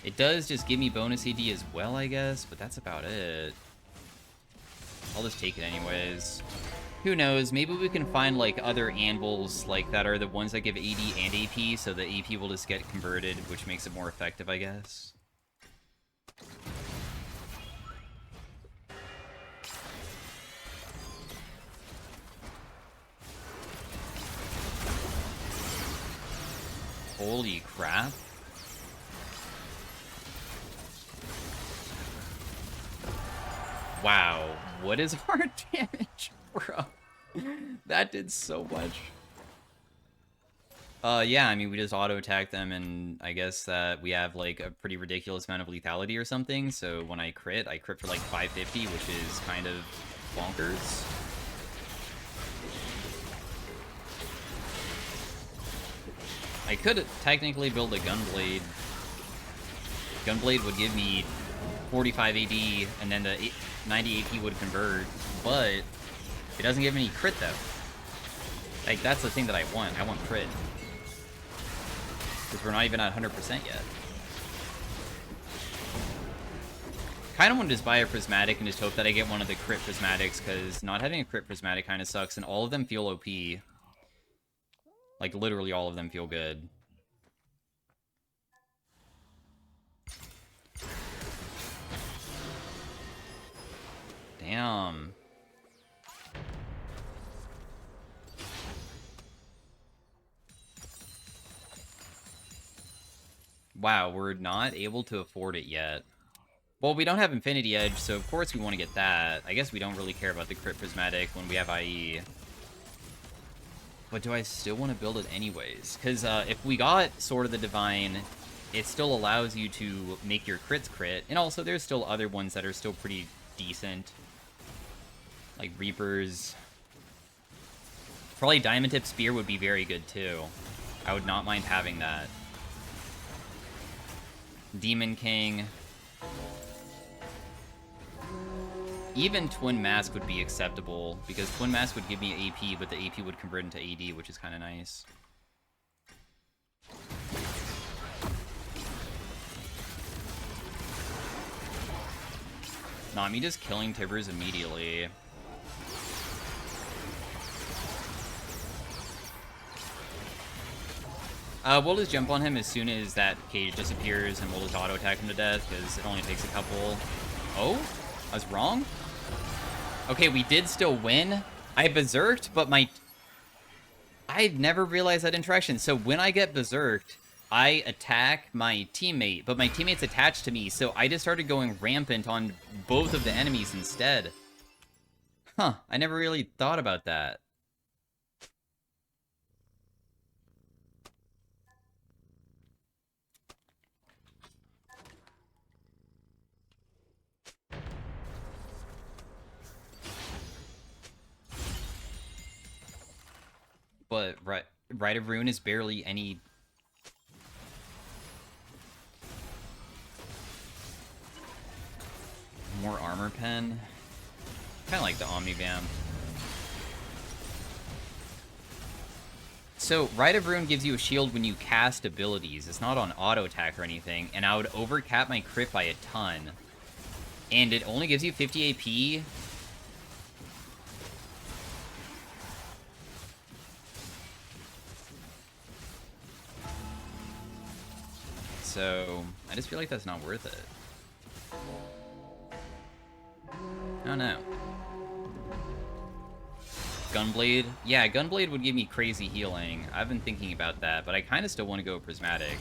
It does just give me bonus AD as well, I guess, but that's about it. I'll just take it anyways. Who knows, maybe we can find like other anvils like that are the ones that give AD and AP, so the AP will just get converted, which makes it more effective, I guess. Holy crap. Wow, what is our damage, bro? That did so much. Yeah, I mean, we just auto-attack them, and I guess that we have, like, a pretty ridiculous amount of lethality or something, so when I crit for, like, 550, which is kind of bonkers. I could technically build a Gunblade. Gunblade would give me 45 AD, and then the 90 AP would convert, but it doesn't give any crit, though. Like, that's the thing that I want. I want crit. Because we're not even at 100% yet. Kind of want to just buy a Prismatic and just hope that I get one of the crit Prismatics, because not having a crit Prismatic kind of sucks, and all of them feel OP. Like, literally all of them feel good. Damn. Wow, we're not able to afford it yet. Well, we don't have Infinity Edge, so of course we want to get that. I guess we don't really care about the crit Prismatic when we have IE. But do I still want to build it anyways? Because if we got Sword of the Divine, it still allows you to make your crits crit. And also, there's still other ones that are still pretty decent. Like Reapers. Probably Diamond Tip Spear would be very good, too. I would not mind having that. Demon King. Even Twin Mask would be acceptable, because Twin Mask would give me AP, but the AP would convert into AD, which is kind of nice. Nah, me just killing Tibbers immediately. We'll just jump on him as soon as that cage disappears, and we'll just auto-attack him to death, because it only takes a couple... Oh? I was wrong? Okay, we did still win. I berserked, but my... I never realized that interaction. So when I get berserked, I attack my teammate, but my teammate's attached to me, so I just started going rampant on both of the enemies instead. Huh, I never really thought about that. But Rite of Ruin is barely any... More armor pen? Kind of like the Omnivamp. So, Rite of Ruin gives you a shield when you cast abilities. It's not on auto attack or anything, and I would overcap my crit by a ton. And it only gives you 50 AP. So, I just feel like that's not worth it. I don't know. Gunblade? Yeah, Gunblade would give me crazy healing. I've been thinking about that, but I kind of still want to go Prismatic.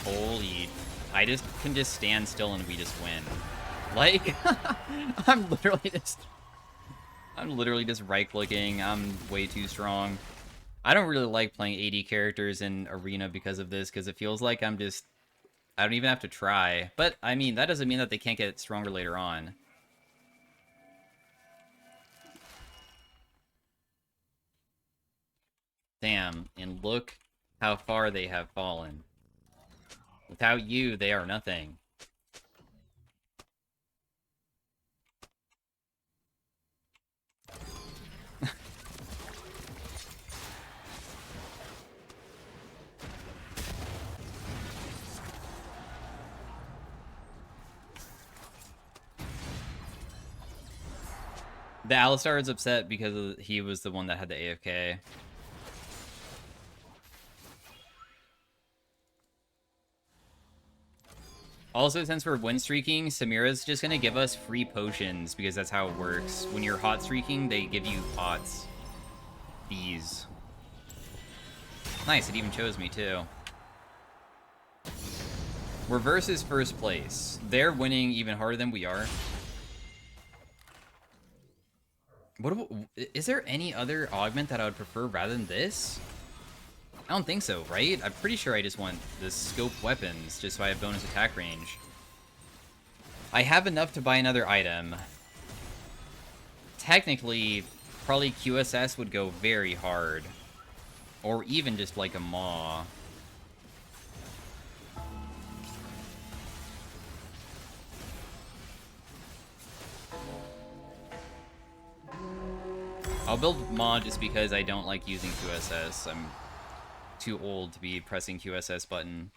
Holy... I just can just stand still and we just win. Like, I'm literally just right-clicking. I'm way too strong. I don't really like playing AD characters in Arena because of this, because it feels like I don't even have to try. But, I mean, that doesn't mean that they can't get stronger later on. Damn, and look how far they have fallen. Without you, they are nothing. The Alistar is upset because he was the one that had the AFK. Also, since we're win streaking, Samira's just gonna give us free potions because that's how it works. When you're hot streaking, they give you pots. These. Nice, it even chose me too. Reverse is first place. They're winning even harder than we are. Is there any other augment that I would prefer rather than this? I don't think so, right? I'm pretty sure I just want the scope weapons, just so I have bonus attack range. I have enough to buy another item. Technically, probably QSS would go very hard. Or even just like a Maw. I'll build Maw just because I don't like using QSS. I'm too old to be pressing QSS button.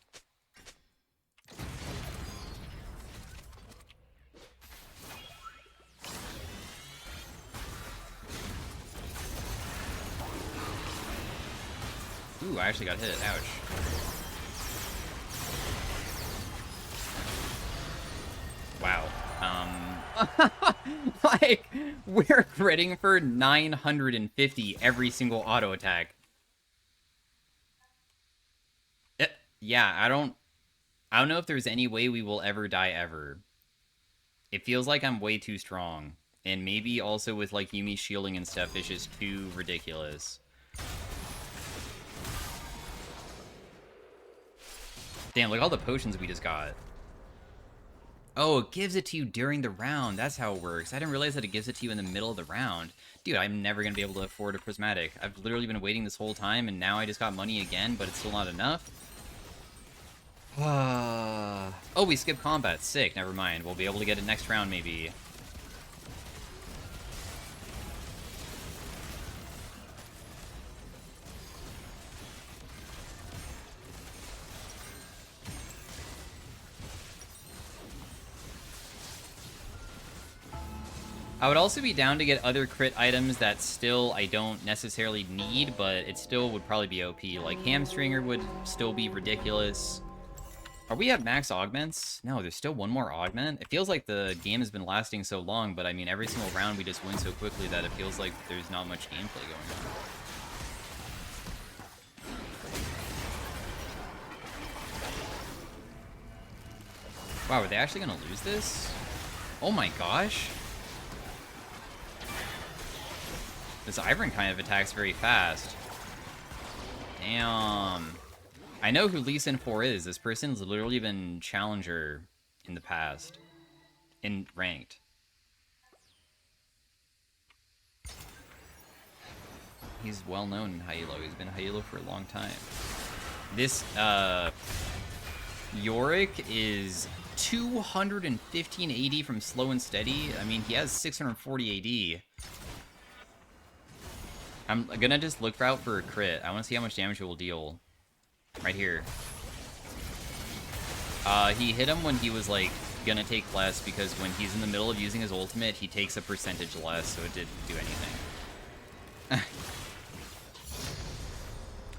Ooh, I actually got hit. Ouch. Wow. Like, we're critting for 950 every single auto attack. Yeah, I don't know if there's any way we will ever die ever. It feels like I'm way too strong. And maybe also with, like, Yumi's shielding and stuff, it's just too ridiculous. Damn, look at all the potions we just got. Oh, it gives it to you during the round. That's how it works. I didn't realize that it gives it to you in the middle of the round. Dude, I'm never going to be able to afford a Prismatic. I've literally been waiting this whole time, and now I just got money again, but it's still not enough. Oh, we skipped combat. Sick. Never mind. We'll be able to get it next round, maybe. I would also be down to get other crit items that still I don't necessarily need, but it still would probably be OP. Like Hamstringer would still be ridiculous. Are we at max augments? No, there's still one more augment. It feels like the game has been lasting so long, but I mean, every single round we just win so quickly that it feels like there's not much gameplay going on. Wow, are they actually gonna lose this? Oh my gosh. This Ivern kind of attacks very fast. Damn. I know who Lee Sin 4 is. This person's literally been challenger in the past. In ranked. He's well known in Halo. He's been Halo for a long time. This, Yorick is 215 AD from slow and steady. I mean, he has 640 AD. I'm gonna just look out for a crit. I want to see how much damage it will deal. Right here. He hit him when he was, like, gonna take less, because when he's in the middle of using his ultimate, he takes a percentage less, so it didn't do anything.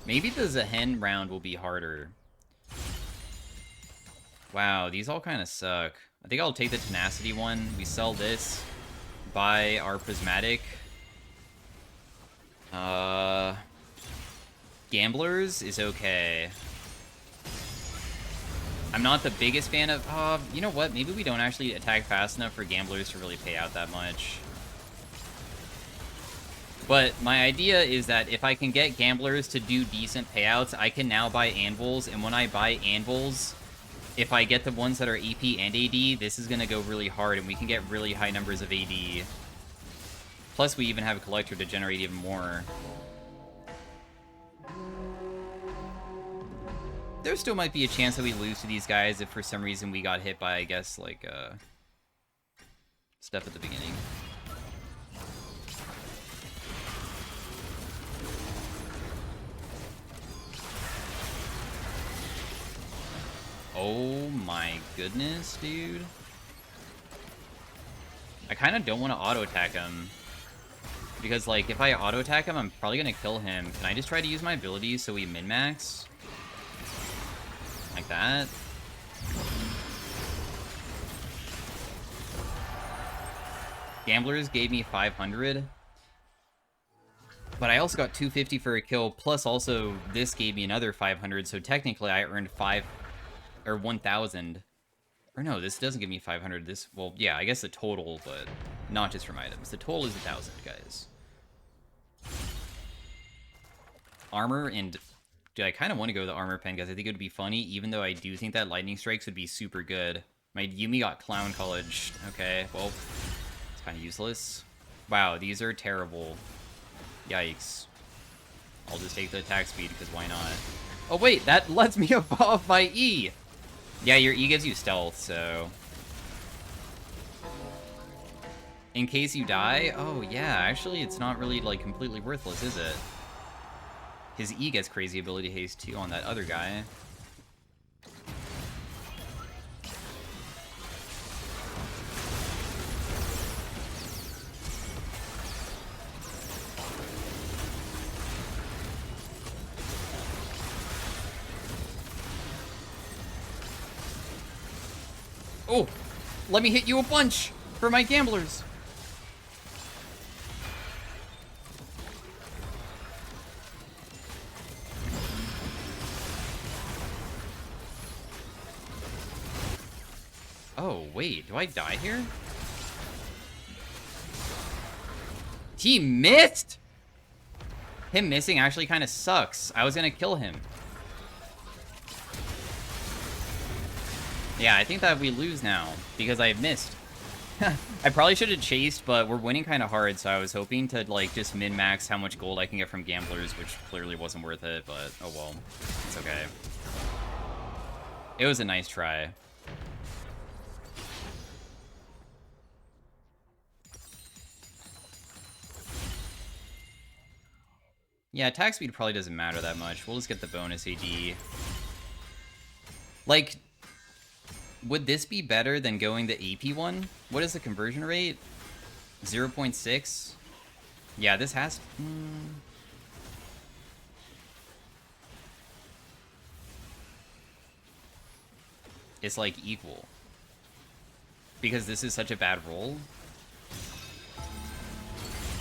Maybe the Zehen round will be harder. Wow, these all kind of suck. I think I'll take the Tenacity one. We sell this, buy our Prismatic. Gamblers is okay. I'm not the biggest fan of... you know what? Maybe we don't actually attack fast enough for Gamblers to really pay out that much. But my idea is that if I can get Gamblers to do decent payouts, I can now buy Anvils, and when I buy Anvils, if I get the ones that are AP and AD, this is going to go really hard, and we can get really high numbers of AD. Plus, we even have a Collector to generate even more. There still might be a chance that we lose to these guys if for some reason we got hit by, I guess, like, stuff at the beginning. Oh my goodness, dude. I kind of don't want to auto-attack him. Because, like, if I auto-attack him, I'm probably going to kill him. Can I just try to use my abilities so we min-max? Like that. Gamblers gave me 500. But I also got 250 for a kill, plus also this gave me another 500, so technically I earned 1,000. Or no, this doesn't give me 500. This, well, yeah, I guess the total, but not just from items. The total is 1,000, guys. Armor and... Dude, I kind of want to go to the armor pen because I think it would be funny, even though I do think that lightning strikes would be super good. My Yumi got clown college. Okay, well, it's kind of useless. Wow, these are terrible. Yikes. I'll just take the attack speed because why not? Oh wait, that lets me above my E! Yeah, your E gives you stealth, so... In case you die? Oh yeah, actually it's not really, like, completely worthless, is it? His E gets crazy ability haste too on that other guy. Oh! Let me hit you a bunch for my gamblers! Oh, wait, do I die here? He missed?! Him missing actually kind of sucks. I was gonna kill him. Yeah, I think that we lose now, because I missed. I probably should have chased, but we're winning kind of hard, so I was hoping to, like, just min-max how much gold I can get from gamblers, which clearly wasn't worth it, but oh well. It's okay. It was a nice try. Yeah, attack speed probably doesn't matter that much. We'll just get the bonus AD. Like, would this be better than going the AP one? What is the conversion rate? 0.6? Yeah, this has... It's like equal. Because this is such a bad roll.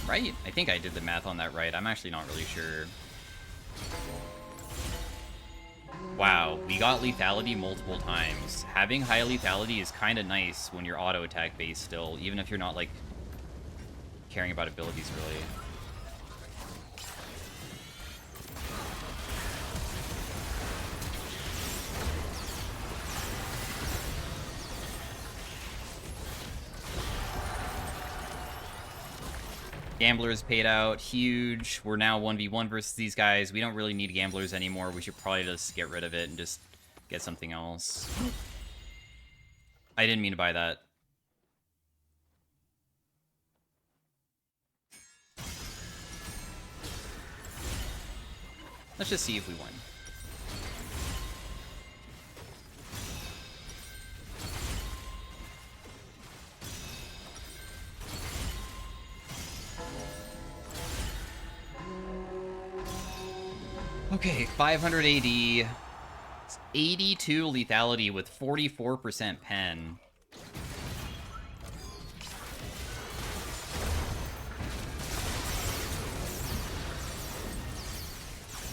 Right? I think I did the math on that right. I'm actually not really sure. Wow, we got lethality multiple times. Having high lethality is kind of nice when you're auto attack based still, even if you're not like caring about abilities really. Gamblers paid out, huge. We're now 1v1 versus these guys. We don't really need gamblers anymore. We should probably just get rid of it and just get something else. I didn't mean to buy that. Let's just see if we win. Okay, 500 AD, 82 lethality with 44% pen.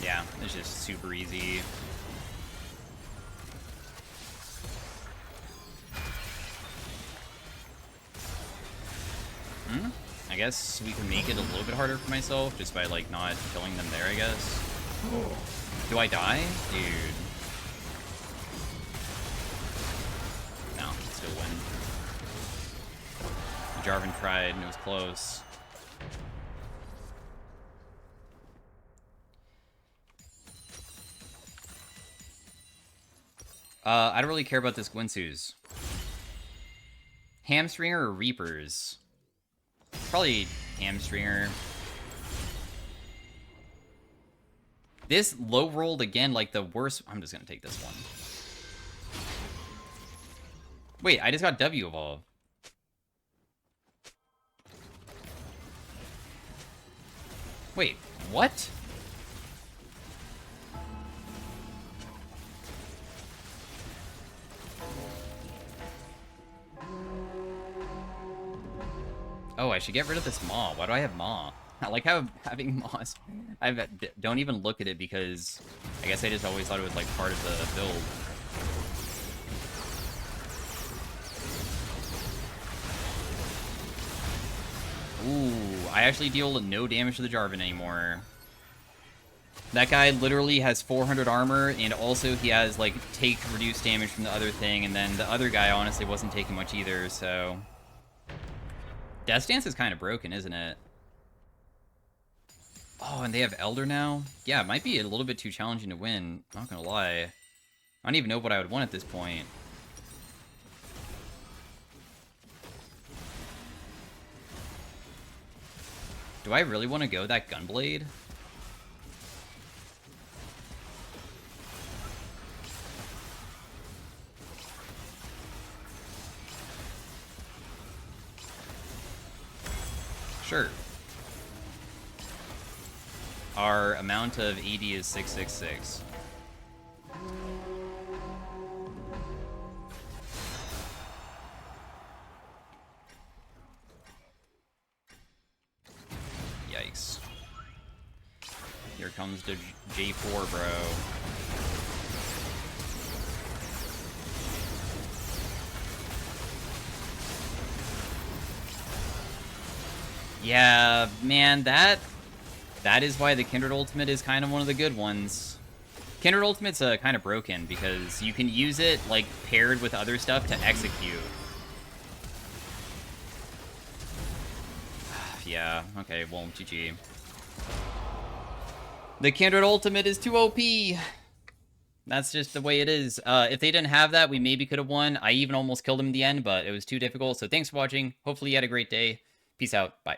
Yeah, it's just super easy. I guess we can make it a little bit harder for myself just by, like, not killing them there, I guess. Do I die? Dude. No, still win. Jarvan tried, and it was close. I don't really care about this Gwinsu's. Hamstringer or Reapers? Probably Hamstringer. This low rolled again, like the worst. I'm just gonna take this one. Wait, I just got W evolve. Wait, what? Oh, I should get rid of this Maw. Why do I have Maw? I like how having Maws. Don't even look at it because I guess I just always thought it was like part of the build. Ooh, I actually deal no damage to the Jarvan anymore. That guy literally has 400 armor, and also he has like take reduced damage from the other thing, and then the other guy honestly wasn't taking much either, so... Death Stance is kind of broken, isn't it? Oh, and they have Elder now? Yeah, it might be a little bit too challenging to win. Not gonna lie. I don't even know what I would want at this point. Do I really want to go that Gunblade? Sure. Our amount of AD is 666. Yikes. Here comes the J4, bro. Yeah, man, that is why the Kindred Ultimate is kind of one of the good ones. Kindred Ultimate's kind of broken because you can use it like paired with other stuff to execute. Yeah, okay, well, GG. The Kindred Ultimate is too OP. That's just the way it is. If they didn't have that, we maybe could have won. I even almost killed him in the end, but it was too difficult. So thanks for watching. Hopefully you had a great day. Peace out. Bye.